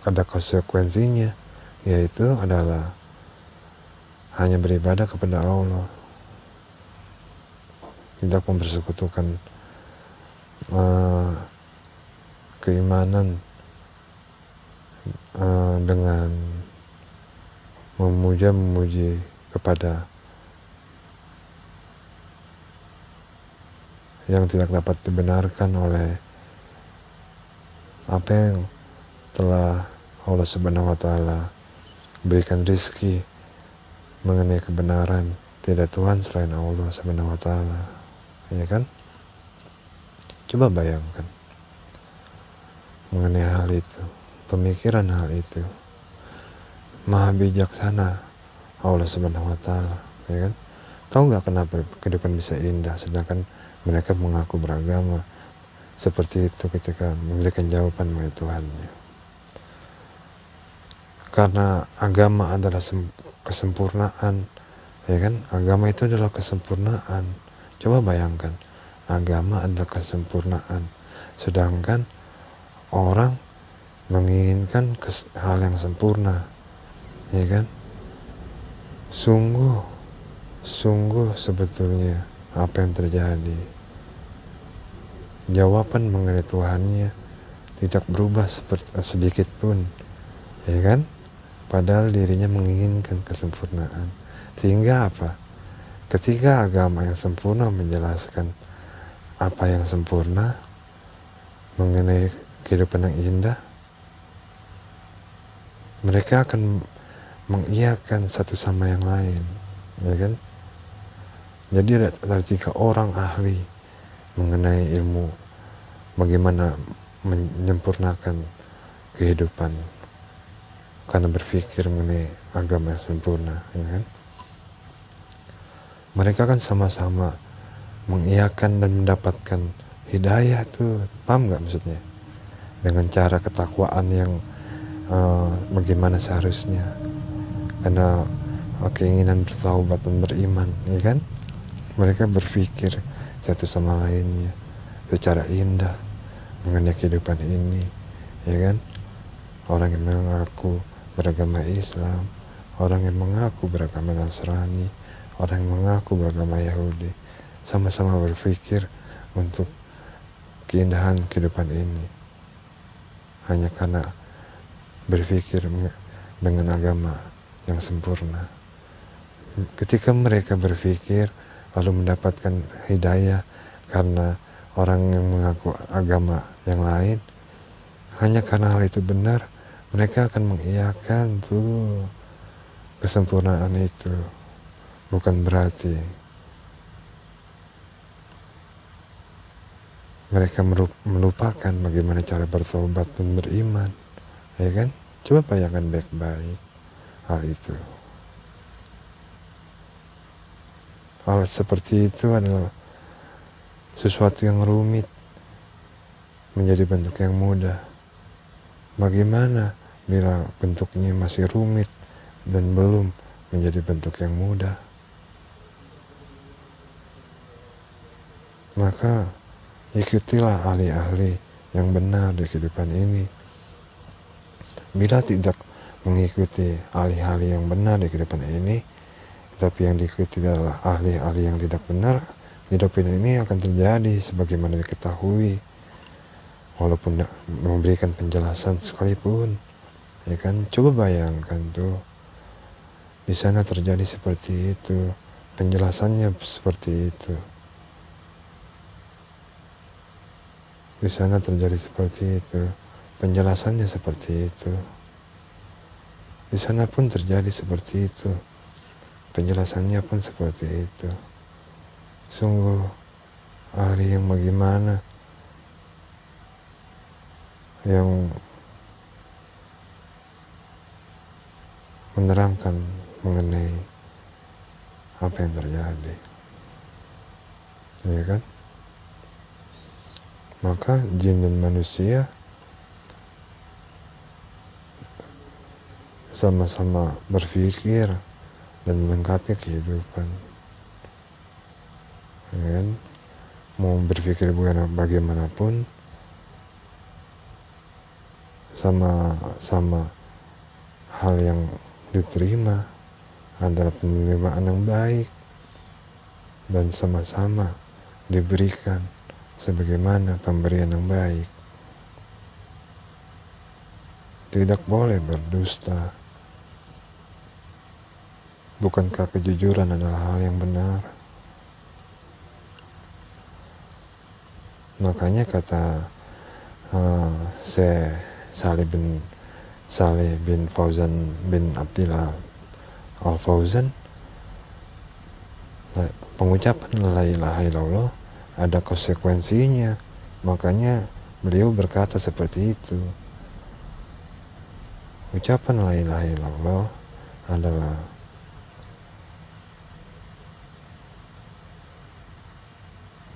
ada konsekuensinya, yaitu adalah hanya beribadah kepada Allah, tidak mempersekutukan keimanan dengan memuji kepada yang tidak dapat dibenarkan oleh apa yang telah Allah Subhanahu wa Ta'ala berikan rizki mengenai kebenaran. Tidak Tuhan selain Allah Subhanahu wa Ta'ala, ya kan? Coba bayangkan mengenai hal itu, pemikiran hal itu. Maha bijaksana Allah Subhanahu wa Ta'ala, ya kan? Tahu nggak kenapa kehidupan bisa indah sedangkan mereka mengaku beragama seperti itu ketika memberikan jawaban mengenai Tuhannya? Karena agama adalah kesempurnaan, ya kan? Agama itu adalah kesempurnaan. Coba bayangkan, agama adalah kesempurnaan, sedangkan orang menginginkan hal yang sempurna, ya kan? Sungguh sebetulnya apa yang terjadi, jawaban mengenai Tuhannya tidak berubah sedikit pun, ya kan? Padahal dirinya menginginkan kesempurnaan. Sehingga apa? Ketika agama yang sempurna menjelaskan apa yang sempurna mengenai kehidupan yang indah, mereka akan mengiyakan satu sama yang lain, ya kan? Jadi ada 3 orang ahli mengenai ilmu bagaimana menyempurnakan kehidupan karena berpikir mengenai agama yang sempurna, ya kan? Mereka kan sama-sama mengiyakan dan mendapatkan hidayah tuh, paham nggak maksudnya? Dengan cara ketakwaan yang bagaimana seharusnya, karena keinginan bertaubat dan beriman, ya kan? Mereka berpikir satu sama lainnya secara indah mengenai kehidupan ini, ya kan? Orang yang mengaku beragama Islam, orang yang mengaku beragama Nasrani, orang yang mengaku beragama Yahudi, sama-sama berpikir untuk keindahan kehidupan ini. hanya karena berpikir dengan agama yang sempurna. Ketika mereka berpikir lalu mendapatkan hidayah karena orang yang mengaku agama yang lain, hanya karena hal itu benar, mereka akan mengiyakan tuh kesempurnaan itu. Bukan berarti mereka melupakan bagaimana cara bertobat dan beriman, ya kan? Coba bayangkan baik-baik hal itu. Hal seperti itu adalah sesuatu yang rumit menjadi bentuk yang mudah. Bagaimana bila bentuknya masih rumit dan belum menjadi bentuk yang mudah? Maka ikutilah ahli-ahli yang benar di kehidupan ini. Bila tidak mengikuti ahli-ahli yang benar di kehidupan ini, tapi yang diikuti adalah ahli-ahli yang tidak benar, kehidupan ini akan terjadi sebagaimana diketahui, walaupun memberikan penjelasan sekalipun, ya kan? Coba bayangkan tuh, di sana terjadi seperti itu, penjelasannya seperti itu. Di sana terjadi seperti itu, penjelasannya seperti itu. Di sana pun terjadi seperti itu, penjelasannya pun seperti itu. Sungguh ahli yang bagaimana, yang menerangkan mengenai apa yang terjadi, ya kan? Maka jin dan manusia sama-sama berpikir dan melengkapi kehidupan, ya kan? Mau berpikir bagaimanapun, sama-sama hal yang diterima adalah penerimaan yang baik dan sama-sama diberikan sebagaimana pemberian yang baik. Tidak boleh berdusta. Bukankah kejujuran adalah hal yang benar? Makanya kata Saleh bin Fauzan bin Abdillah Al-Fauzan, pengucapan la ilaha illallah ada konsekuensinya. Makanya beliau berkata seperti itu. Ucapan la ilaha illallah adalah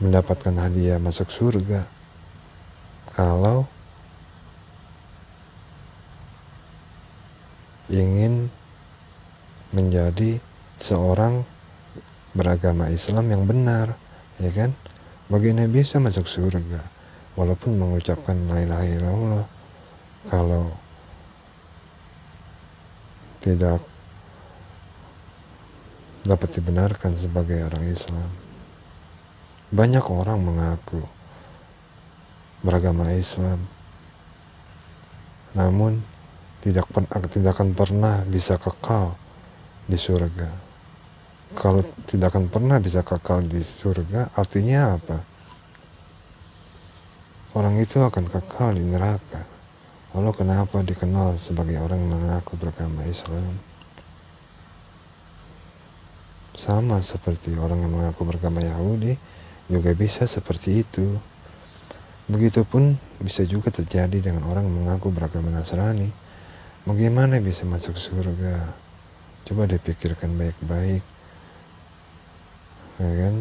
mendapatkan hadiah masuk surga kalau ingin menjadi seorang beragama Islam yang benar, ya kan? Bagaimana bisa masuk surga walaupun mengucapkan la ilaha illallah kalau tidak dapat dibenarkan sebagai orang Islam? Banyak orang mengaku beragama Islam, namun tidak akan pernah bisa kekal di surga. Kalau tidak akan pernah bisa kekal di surga, artinya apa? Orang itu akan kekal di neraka. Lalu kenapa dikenal sebagai orang yang mengaku beragama Islam? Sama seperti orang yang mengaku beragama Yahudi juga bisa seperti itu. Begitupun bisa juga terjadi dengan orang yang mengaku beragama Nasrani. Bagaimana bisa masuk surga? Coba dipikirkan baik-baik, ya kan?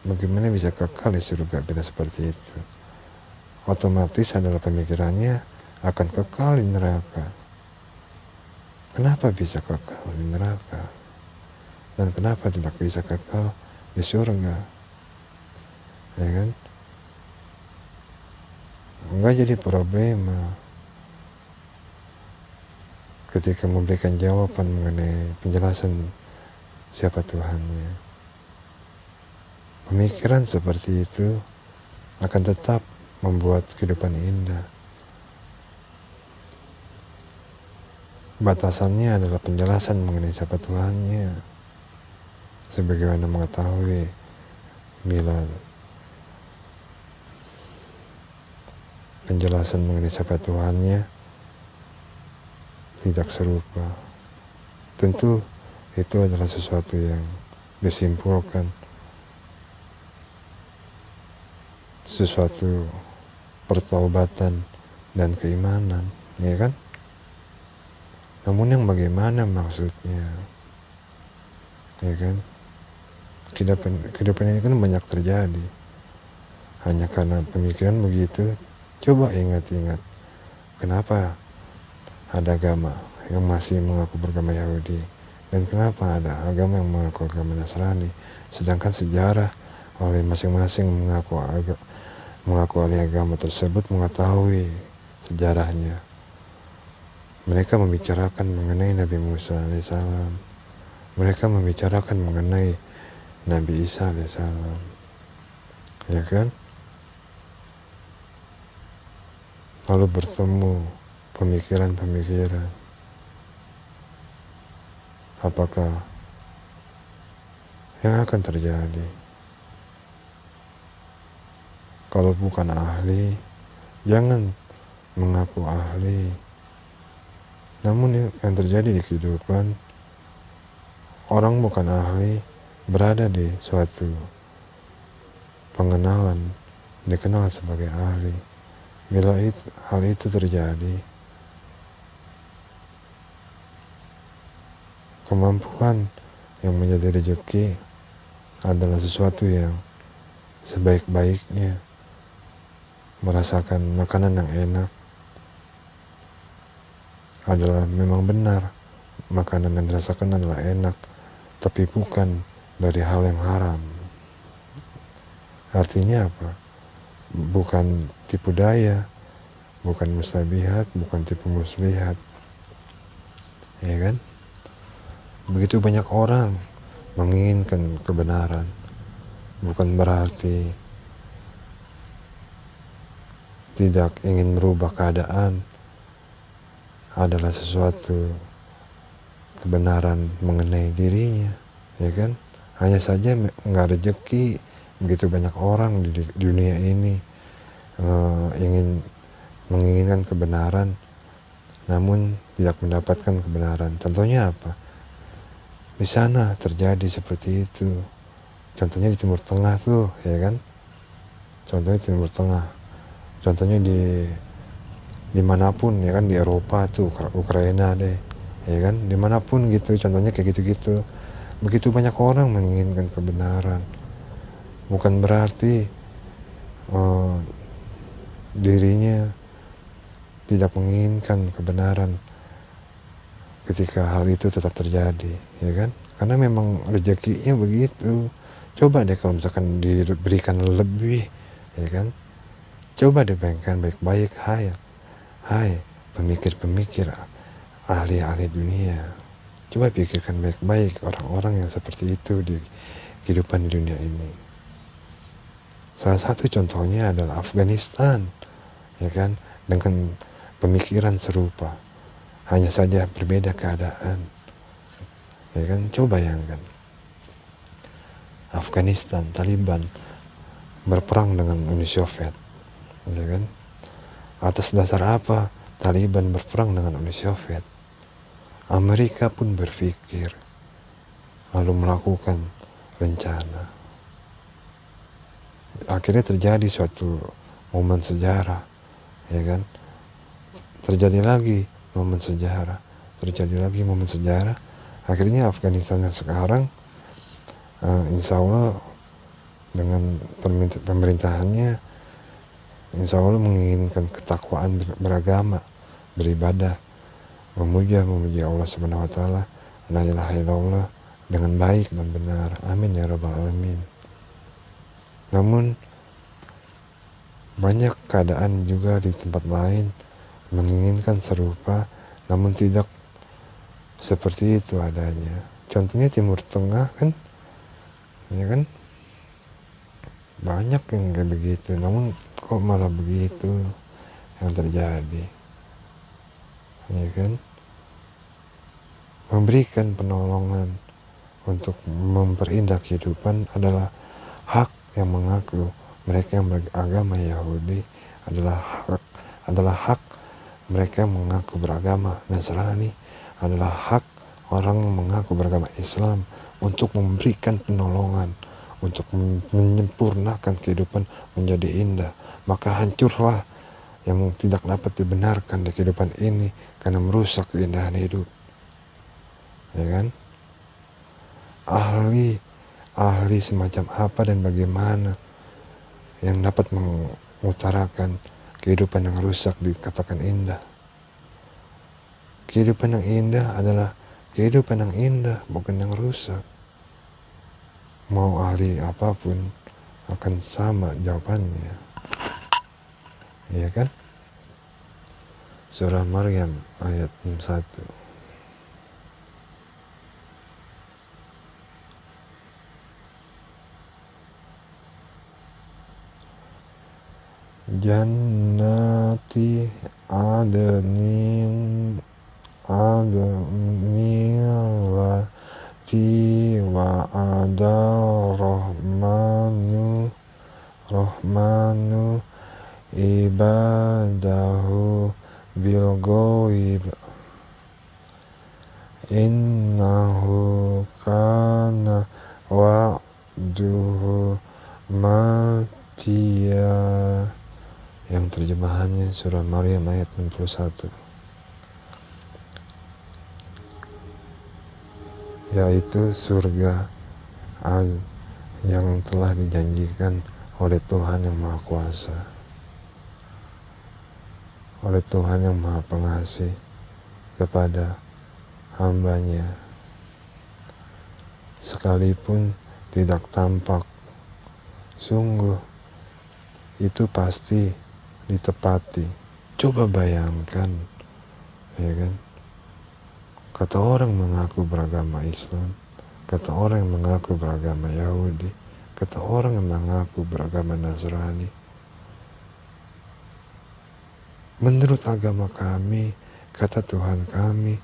Bagaimana bisa kekal di surga bila seperti itu? Otomatis adalah pemikirannya akan kekal di neraka. Kenapa bisa kekal di neraka? Dan kenapa tidak bisa kekal di surga? Ya kan? Enggak jadi problema ketika memberikan jawaban mengenai penjelasan siapa Tuhannya. Pemikiran seperti itu akan tetap membuat kehidupan indah. batasannya adalah penjelasan mengenai siapa Tuhannya. Sebagaimana mengetahui bila penjelasan mengenai siapa Tuhannya tidak serupa, tentu itu adalah sesuatu yang disimpulkan, sesuatu pertaubatan dan keimanan, ya kan? Namun yang bagaimana maksudnya, ya kan? Kehidupan ini kan banyak terjadi hanya karena pemikiran begitu. Coba ingat-ingat, kenapa ada agama yang masih mengaku beragama Yahudi, dan kenapa ada agama yang mengaku agama Nasrani, sedangkan sejarah oleh masing-masing mengaku oleh agama tersebut mengetahui sejarahnya. Mereka membicarakan mengenai Nabi Musa alaihissalam, mereka membicarakan mengenai Nabi Isa alaihissalam, ya kan? Lalu bertemu pemikiran-pemikiran. Apakah yang akan terjadi? Kalau bukan ahli, jangan mengaku ahli. Namun yang terjadi di kehidupan, orang bukan ahli berada di suatu pengenalan, dikenal sebagai ahli. Bila hal itu terjadi, kemampuan yang menjadi rezeki adalah sesuatu yang sebaik-baiknya merasakan makanan yang enak adalah memang benar, makanan yang dirasakan adalah enak, tapi bukan dari hal yang haram. Artinya apa? Bukan tipu daya, bukan mustabihat, bukan tipu muslihat, ya kan? Begitu banyak orang menginginkan kebenaran, bukan berarti tidak ingin merubah keadaan adalah sesuatu kebenaran mengenai dirinya, ya kan? Hanya saja nggak rezeki begitu banyak orang di dunia ini menginginkan kebenaran, namun tidak mendapatkan kebenaran. Contohnya apa? Di sana terjadi seperti itu. Contohnya di Timur Tengah tuh, ya kan? Contohnya di Timur Tengah. Contohnya dimanapun, ya kan, di Eropa tuh, Ukraina deh, ya kan, dimanapun gitu, contohnya kayak gitu-gitu. Begitu banyak orang menginginkan kebenaran, bukan berarti dirinya tidak menginginkan kebenaran ketika hal itu tetap terjadi, ya kan? Karena memang rezekinya begitu. Coba deh kalau misalkan diberikan lebih, ya kan? Coba deh bayangkan baik-baik, hai pemikir-pemikir, ahli-ahli dunia. Coba pikirkan baik-baik orang-orang yang seperti itu di kehidupan di dunia ini. Salah satu contohnya adalah Afghanistan, ya kan, dengan pemikiran serupa, hanya saja berbeda keadaan, ya kan. Coba bayangkan, Afghanistan, Taliban berperang dengan Uni Soviet, ya kan. Atas dasar apa Taliban berperang dengan Uni Soviet? Amerika pun berpikir, lalu melakukan rencana. Akhirnya terjadi suatu momen sejarah, ya kan? Terjadi lagi momen sejarah. Akhirnya Afghanistan yang sekarang, insya Allah dengan pemerintahannya, insya Allah menginginkan ketakwaan beragama, beribadah, memuji Allah Subhanahu wa taala, la ilaha illallah, dengan baik dan benar. Amin ya rabbal alamin. Namun banyak keadaan juga di tempat lain menginginkan serupa, namun tidak seperti itu adanya. Contohnya Timur Tengah kan, ya kan, banyak yang kayak begitu, namun kok malah begitu yang terjadi, ya kan? memberikan penolongan untuk memperindah kehidupan adalah hak yang mengaku mereka yang beragama Yahudi, adalah hak mereka yang mengaku beragama Nasrani, adalah hak orang yang mengaku beragama Islam untuk memberikan penolongan, untuk menyempurnakan kehidupan menjadi indah. Maka hancurlah yang tidak dapat dibenarkan di kehidupan ini karena merusak keindahan hidup. Ya kan? Ahli semacam apa dan bagaimana yang dapat mengutarakan kehidupan yang rusak dikatakan indah? Kehidupan yang indah adalah kehidupan yang indah, bukan yang rusak. Mau ahli apapun akan sama jawabannya. Iya kan? Surah Maryam ayat 1. Jannati adnin lati wa'ada rahmanu ibadahu bil ghaib innahu kana wa'duhu matiya. Yang terjemahannya surah Maryam ayat 61, yaitu surga yang telah dijanjikan oleh Tuhan yang Maha Kuasa, oleh Tuhan yang Maha Pengasih kepada hambanya, sekalipun tidak tampak. Sungguh itu pasti ditepati. Coba bayangkan, ya kan? Kata orang mengaku beragama Islam, kata orang yang mengaku beragama Yahudi, kata orang yang mengaku beragama Nasrani. Menurut agama kami, kata Tuhan kami,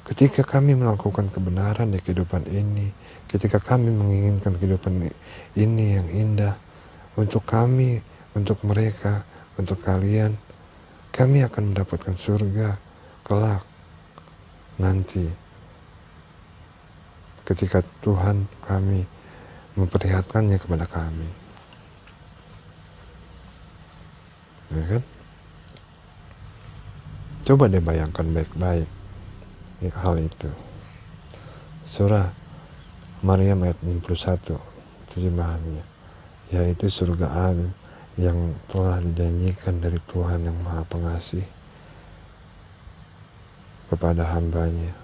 ketika kami melakukan kebenaran di kehidupan ini, ketika kami menginginkan kehidupan ini yang indah, untuk kami, untuk mereka, untuk kalian, kami akan mendapatkan surga kelak nanti ketika Tuhan kami memperlihatkannya kepada kami. Ya kan? Coba deh bayangkan baik-baik hal itu. Surah Maryam ayat 61 terjemahannya, yaitu surga adil yang telah dijanjikan dari Tuhan yang Maha Pengasih kepada hambanya.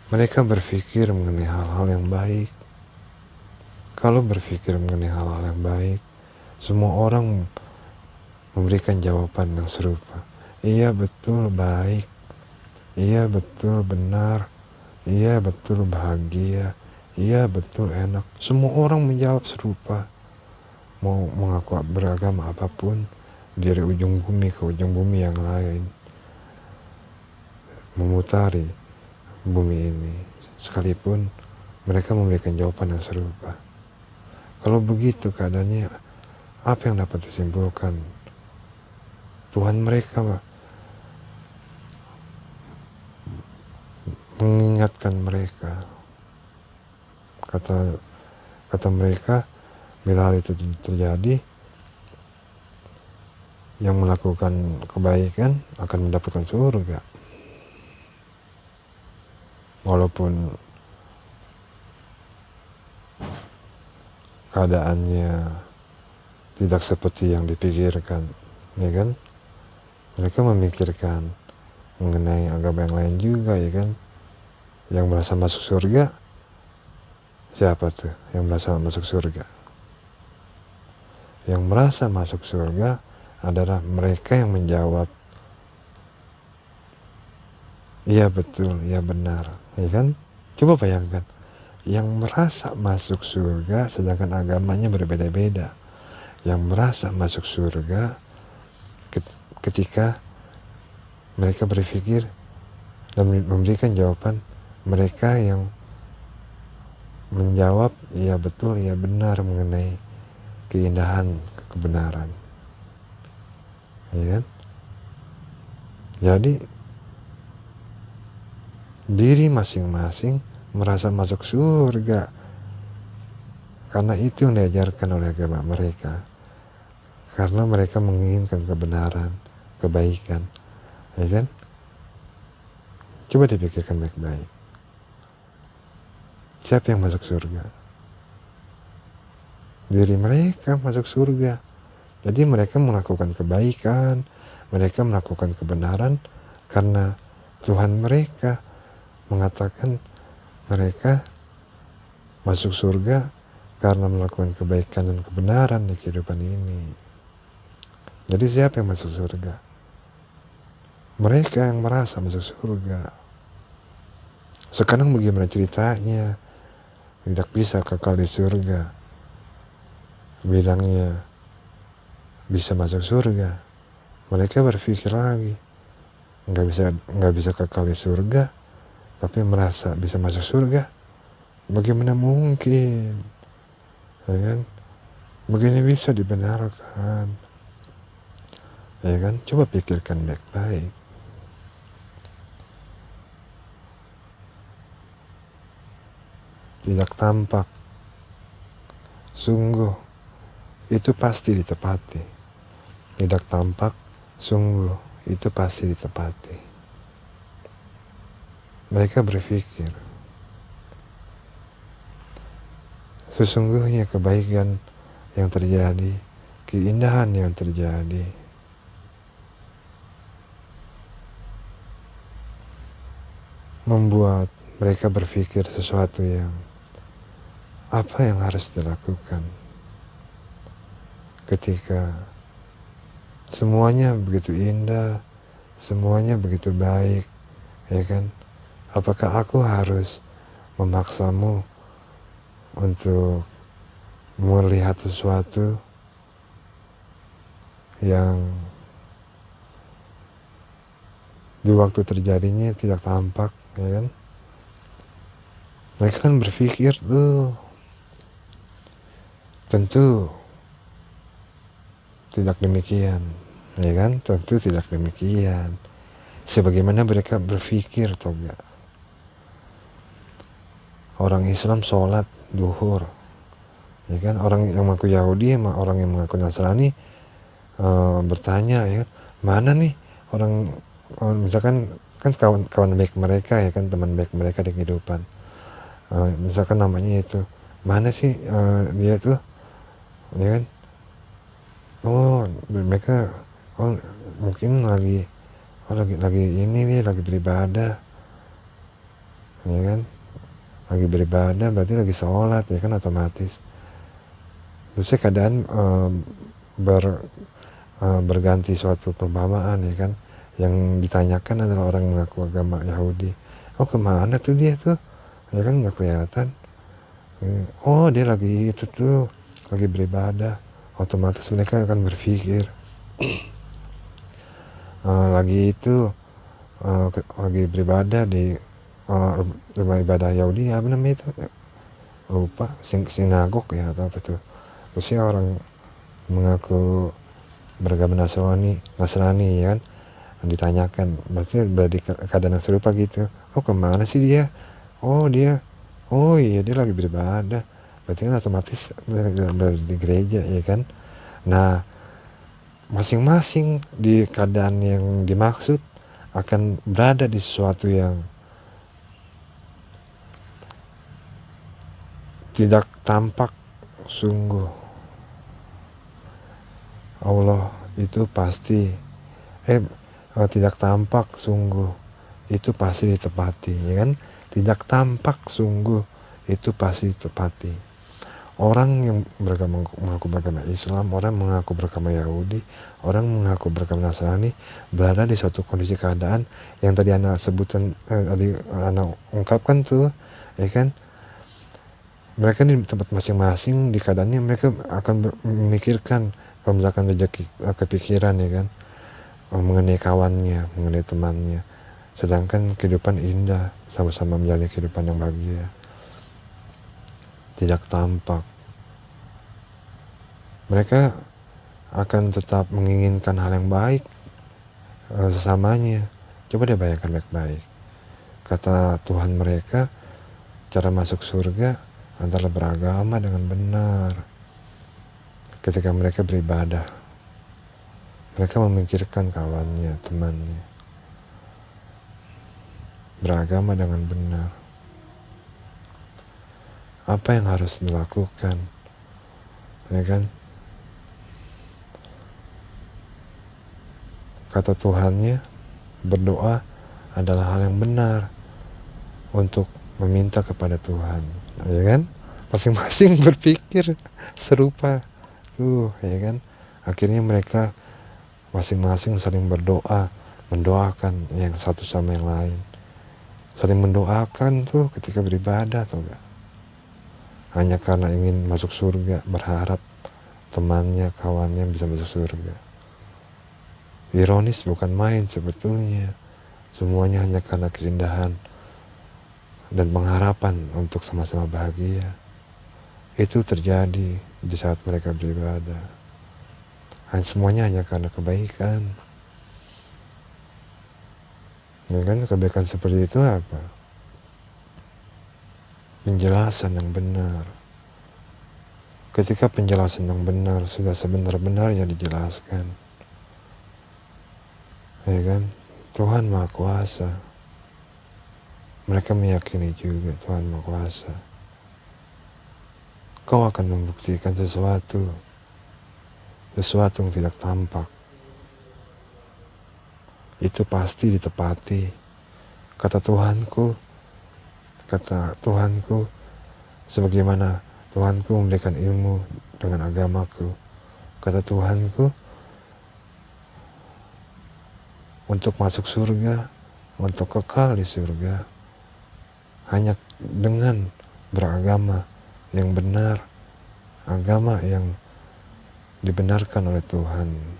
Mereka berpikir mengenai hal-hal yang baik. Kalau berpikir mengenai hal-hal yang baik, semua orang memberikan jawaban yang serupa. Iya betul baik, iya betul benar, iya betul bahagia, iya betul enak. Semua orang menjawab serupa. Mau mengaku beragama apapun, dari ujung bumi ke ujung bumi yang lain, memutari bumi ini, sekalipun mereka memberikan jawaban yang serupa. Kalau begitu keadaannya, apa yang dapat disimpulkan? Tuhan mereka mengingatkan mereka, kata mereka, bila hal itu terjadi, yang melakukan kebaikan akan mendapatkan surga. Walaupun keadaannya tidak seperti yang dipikirkan, ya kan? Mereka memikirkan mengenai agama yang lain juga, ya kan? Yang merasa masuk surga, siapa tuh yang merasa masuk surga? Yang merasa masuk surga adalah mereka yang menjawab iya betul, iya benar, ya kan? Coba bayangkan, yang merasa masuk surga sedangkan agamanya berbeda-beda. Yang merasa masuk surga ketika mereka berpikir dan memberikan jawaban. Mereka yang menjawab iya betul, iya benar mengenai keindahan kebenaran, ya kan? Jadi diri masing-masing merasa masuk surga karena itu yang diajarkan oleh agama mereka, karena mereka menginginkan kebenaran, kebaikan, ya kan? Coba dipikirkan baik-baik, siapa yang masuk surga? Diri mereka masuk surga. Jadi mereka melakukan kebaikan, mereka melakukan kebenaran karena Tuhan mereka mengatakan mereka masuk surga karena melakukan kebaikan dan kebenaran di kehidupan ini. Jadi siapa yang masuk surga? Mereka yang merasa masuk surga. Sekarang bagaimana ceritanya? Tidak bisa kekal di surga. Bilangnya bisa masuk surga. Mereka berpikir lagi, nggak bisa kekal di surga, tapi merasa bisa masuk surga. Bagaimana mungkin? Ya kan? Begini bisa dibenarkan, ya kan? Coba pikirkan baik-baik. Tidak tampak, sungguh itu pasti ditepati. Tidak tampak, sungguh itu pasti ditepati. Mereka berpikir, sesungguhnya kebaikan yang terjadi, keindahan yang terjadi, membuat mereka berpikir sesuatu yang apa yang harus dilakukan ketika semuanya begitu indah, semuanya begitu baik, ya kan? Apakah aku harus memaksamu untuk melihat sesuatu yang di waktu terjadinya tidak tampak, ya kan? Mereka kan berpikir tuh, tentu tidak demikian, ya kan? Tentu tidak demikian. Sebagaimana mereka berpikir, toh enggak? Orang Islam sholat duhur, ya kan? Orang yang mengaku Yahudi sama orang yang mengaku Nasrani bertanya, ya kan? Mana nih orang, misalkan kan kawan baik mereka, ya kan, teman baik mereka di kehidupan, misalkan namanya itu, mana sih dia tuh, ya kan? Oh, mereka, oh mungkin lagi ini nih, lagi beribadah, ya kan? Lagi beribadah berarti lagi sholat, ya kan, otomatis. Terusnya keadaan berganti suatu perumpamaan, ya kan? Yang ditanyakan adalah orang mengaku agama Yahudi. Oh, kemana tuh dia tuh? Ya kan, nggak kelihatan. Oh, dia lagi itu tuh, lagi beribadah. Otomatis mereka akan berpikir lagi itu lagi beribadah di rumah ibadah Yahudi, apa namanya itu, lupa, sinagog ya atau apa tuh. Terusnya orang mengaku beragama Nasrani, ya kan, ditanyakan, berarti keadaan yang serupa gitu. Oh, kemana sih dia? Oh, dia, oh iya, dia lagi beribadah. Berarti kan otomatis di gereja, ya kan. Nah, masing-masing di keadaan yang dimaksud akan berada di sesuatu yang tidak tampak. Sungguh Allah itu pasti tidak tampak, sungguh itu pasti ditepati, ya kan? Tidak tampak, sungguh itu pasti ditepati. Orang yang mengaku beragama Islam, orang mengaku beragama Yahudi, orang mengaku beragama Nasrani berada di suatu kondisi keadaan yang tadi anak sebutkan, tadi anak ungkapkan tuh, ya kan? Mereka di tempat masing-masing di keadaannya mereka akan memikirkan, kalau misalkan rezeki kepikiran, ya kan, mengenai kawannya, mengenai temannya. Sedangkan kehidupan indah, sama-sama menjalani kehidupan yang bahagia. Tidak tampak. Mereka akan tetap menginginkan hal yang baik sesamanya. Coba deh bayangkan baik-baik. Kata Tuhan mereka, cara masuk surga adalah beragama dengan benar. Ketika mereka beribadah, mereka memikirkan kawannya, temannya. Beragama dengan benar. Apa yang harus dilakukan? Ya kan? Kata Tuhannya, berdoa adalah hal yang benar untuk meminta kepada Tuhan. Ya kan? Masing-masing berpikir serupa. Ya kan? Akhirnya mereka masing-masing saling berdoa, mendoakan yang satu sama yang lain. Saling mendoakan tuh ketika beribadah, atau enggak? Hanya karena ingin masuk surga, berharap temannya, kawannya bisa masuk surga. Ironis bukan main sebetulnya. Semuanya hanya karena keindahan dan pengharapan untuk sama-sama bahagia. Itu terjadi di saat mereka beribadah. Semuanya hanya karena kebaikan. Ya kan, kebaikan seperti itu apa? Penjelasan yang benar. Ketika penjelasan yang benar sudah sebenar-benarnya dijelaskan, ya kan, Tuhan Maha Kuasa. Mereka meyakini juga Tuhan Maha Kuasa. Kau akan membuktikan sesuatu yang tidak tampak. Itu pasti ditepati. Kata Tuhanku, sebagaimana Tuhanku memberikan ilmu dengan agamaku. Kata Tuhanku, untuk masuk surga, untuk kekal di surga, hanya dengan beragama yang benar, agama yang dibenarkan oleh Tuhan.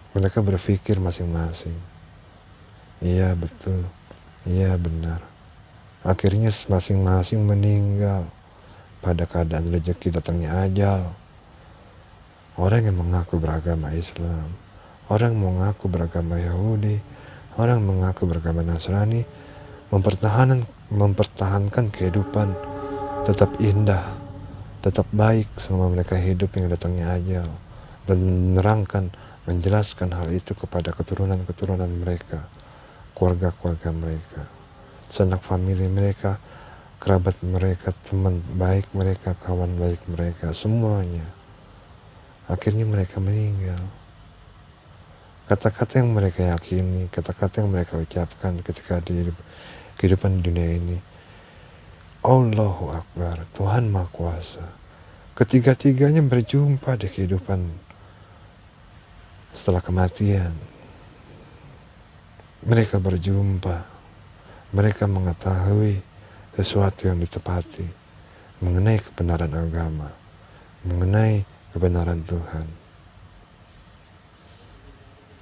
Mereka berpikir masing-masing, iya betul, iya benar. Akhirnya masing-masing meninggal pada keadaan rezeki datangnya ajal. Orang yang mengaku beragama Islam, orang yang mengaku beragama Yahudi, orang yang mengaku beragama Nasrani, mempertahankan kehidupan tetap indah, tetap baik selama mereka hidup yang datangnya ajal, dan menjelaskan hal itu kepada keturunan-keturunan mereka, keluarga-keluarga mereka, sanak famili mereka, kerabat mereka, teman baik mereka, kawan baik mereka, semuanya. Akhirnya mereka meninggal. Kata-kata yang mereka yakini, kata-kata yang mereka ucapkan ketika di kehidupan di dunia ini, Allahu Akbar, Tuhan Maha Kuasa. Ketiga-tiganya berjumpa di kehidupan setelah kematian. Mereka berjumpa, mereka mengetahui sesuatu yang ditepati mengenai kebenaran agama, mengenai kebenaran Tuhan.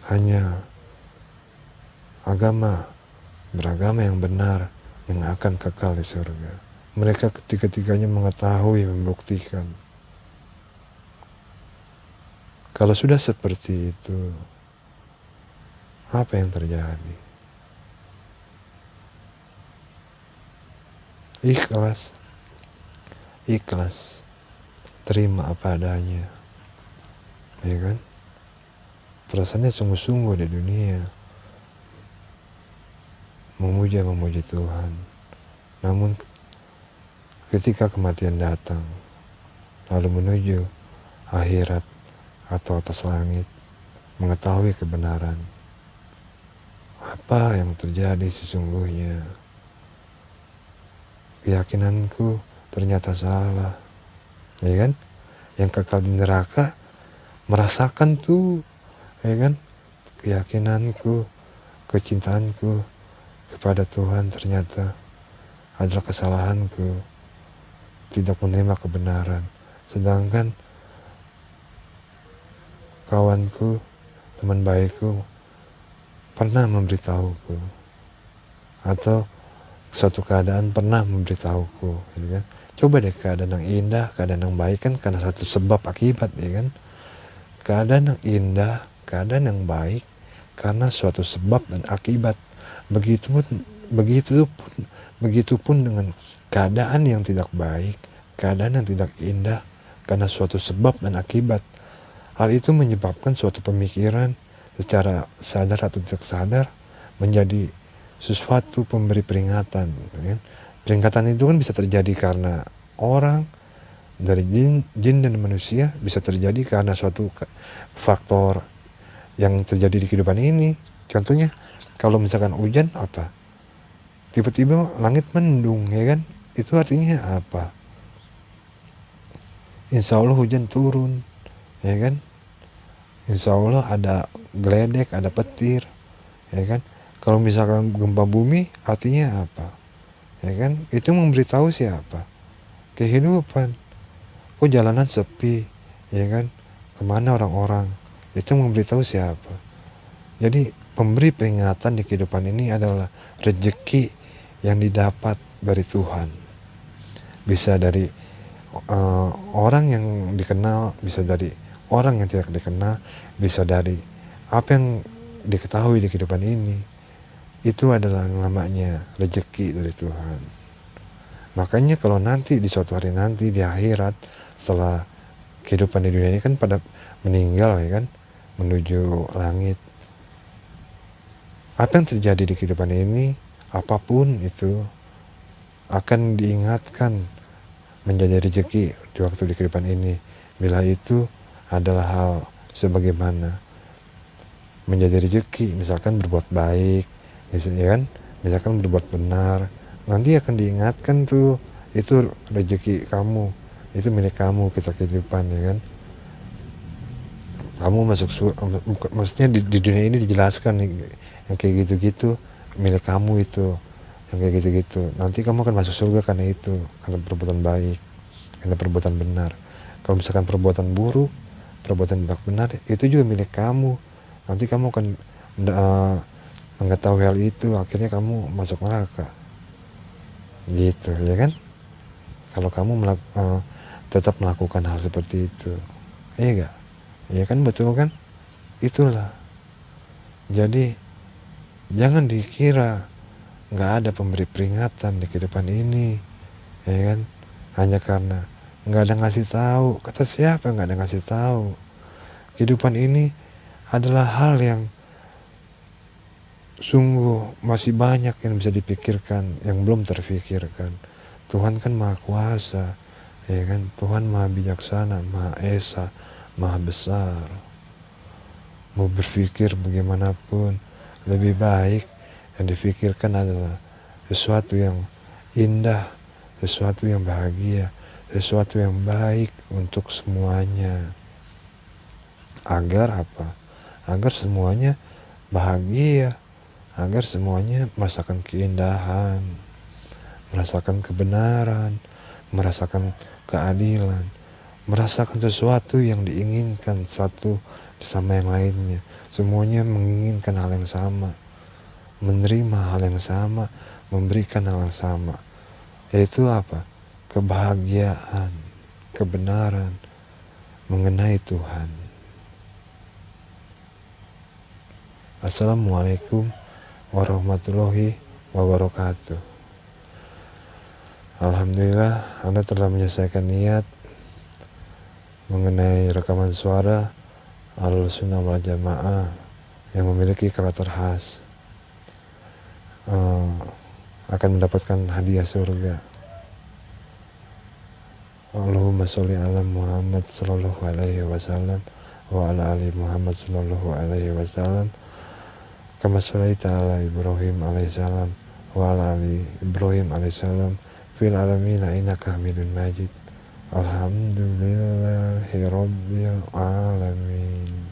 Hanya beragama yang benar yang akan kekal di surga. Mereka ketiga-tiganya mengetahui, membuktikan. Kalau sudah seperti itu, apa yang terjadi? Ikhlas, terima apa adanya, ya kan? Perasaannya sungguh-sungguh di dunia, memuji Tuhan. Namun ketika kematian datang, lalu menuju akhirat atau atas langit, mengetahui kebenaran, apa yang terjadi sesungguhnya. Keyakinanku ternyata salah, ya kan? Yang kekal di neraka merasakan tuh, ya kan? Keyakinanku, kecintaanku kepada Tuhan ternyata adalah kesalahanku, tidak menerima kebenaran. Sedangkan kawanku, teman baikku, pernah memberitahuku, atau suatu keadaan pernah memberitahuku, gitu kan. Coba deh, keadaan yang indah, keadaan yang baik kan karena satu sebab akibat, ya kan. Keadaan yang indah, keadaan yang baik karena suatu sebab dan akibat. Begitupun dengan keadaan yang tidak baik, keadaan yang tidak indah karena suatu sebab dan akibat. Hal itu menyebabkan suatu pemikiran secara sadar atau tidak sadar menjadi sesuatu pemberi peringatan, ya. Peringatan itu kan bisa terjadi karena orang, dari jin dan manusia, bisa terjadi karena suatu faktor yang terjadi di kehidupan ini. Contohnya, kalau misalkan hujan, apa? Tiba-tiba langit mendung, ya kan? Itu artinya apa? Insya Allah hujan turun, ya kan? Insya Allah ada geledek, ada petir, ya kan? Kalau misalkan gempa bumi, artinya apa? Ya kan? Itu memberitahu siapa? Kehidupan. Kok jalanan sepi, ya kan? Kemana orang-orang? Itu memberitahu siapa? Jadi pemberi peringatan di kehidupan ini adalah rezeki yang didapat dari Tuhan. Bisa dari orang yang dikenal, bisa dari orang yang tidak dikenal, bisa dari apa yang diketahui di kehidupan ini. Itu adalah namanya rezeki dari Tuhan. Makanya kalau nanti di suatu hari nanti di akhirat, setelah kehidupan di dunia ini kan pada meninggal, ya kan, menuju langit. Apa yang terjadi di kehidupan ini, apapun itu, akan diingatkan menjadi rezeki di waktu di kehidupan ini, bila itu adalah hal sebagaimana menjadi rezeki. Misalkan berbuat baik, misalnya kan, misalkan berbuat benar, nanti akan diingatkan tuh, itu rezeki kamu, itu milik kamu, kita kehidupan, ya kan. Kamu masuk maksudnya di dunia ini dijelaskan nih, yang kayak gitu-gitu milik kamu itu, yang kayak gitu-gitu. Nanti kamu akan masuk surga karena itu, karena perbuatan baik, karena perbuatan benar. Kalau misalkan perbuatan buruk, perbuatan tidak benar, itu juga milik kamu. Nanti kamu akan mengetahui hal itu, akhirnya kamu masuk neraka, gitu, ya kan. Kalau kamu tetap melakukan hal seperti itu, iya gak? Ya kan, betul kan? Itulah. Jadi jangan dikira nggak ada pemberi peringatan di kehidupan ini, ya kan? Hanya karena nggak ada ngasih tahu. Kata siapa nggak ada ngasih tahu? Kehidupan ini adalah hal yang sungguh masih banyak yang bisa dipikirkan, yang belum terfikirkan. Tuhan kan Maha Kuasa, ya kan? Tuhan Maha Bijaksana, Maha Esa, Maha Besar. Mau berpikir bagaimanapun, lebih baik yang difikirkan adalah sesuatu yang indah, sesuatu yang bahagia, sesuatu yang baik untuk semuanya. Agar apa? Agar semuanya bahagia, agar semuanya merasakan keindahan, merasakan kebenaran, merasakan keadilan, merasakan sesuatu yang diinginkan satu sama yang lainnya. Semuanya menginginkan hal yang sama, menerima hal yang sama, memberikan hal yang sama, yaitu apa? Kebahagiaan, kebenaran mengenai Tuhan. Assalamualaikum warahmatullahi wabarakatuh. Alhamdulillah, Anda telah menyelesaikan niat mengenai rekaman suara Ahlussunnah wal Jamaah yang memiliki karakter khas, akan mendapatkan hadiah surga. Allahumma sholli ala Muhammad sallallahu alaihi wasallam wa ala ali Muhammad sallallahu alaihi wasallam kama shallaita ala Ibrahim alaihissalam wa ala ali Ibrahim alaihissalam fil alamin innaka Hamidun Majid. Alhamdulillahi rabbil alamin.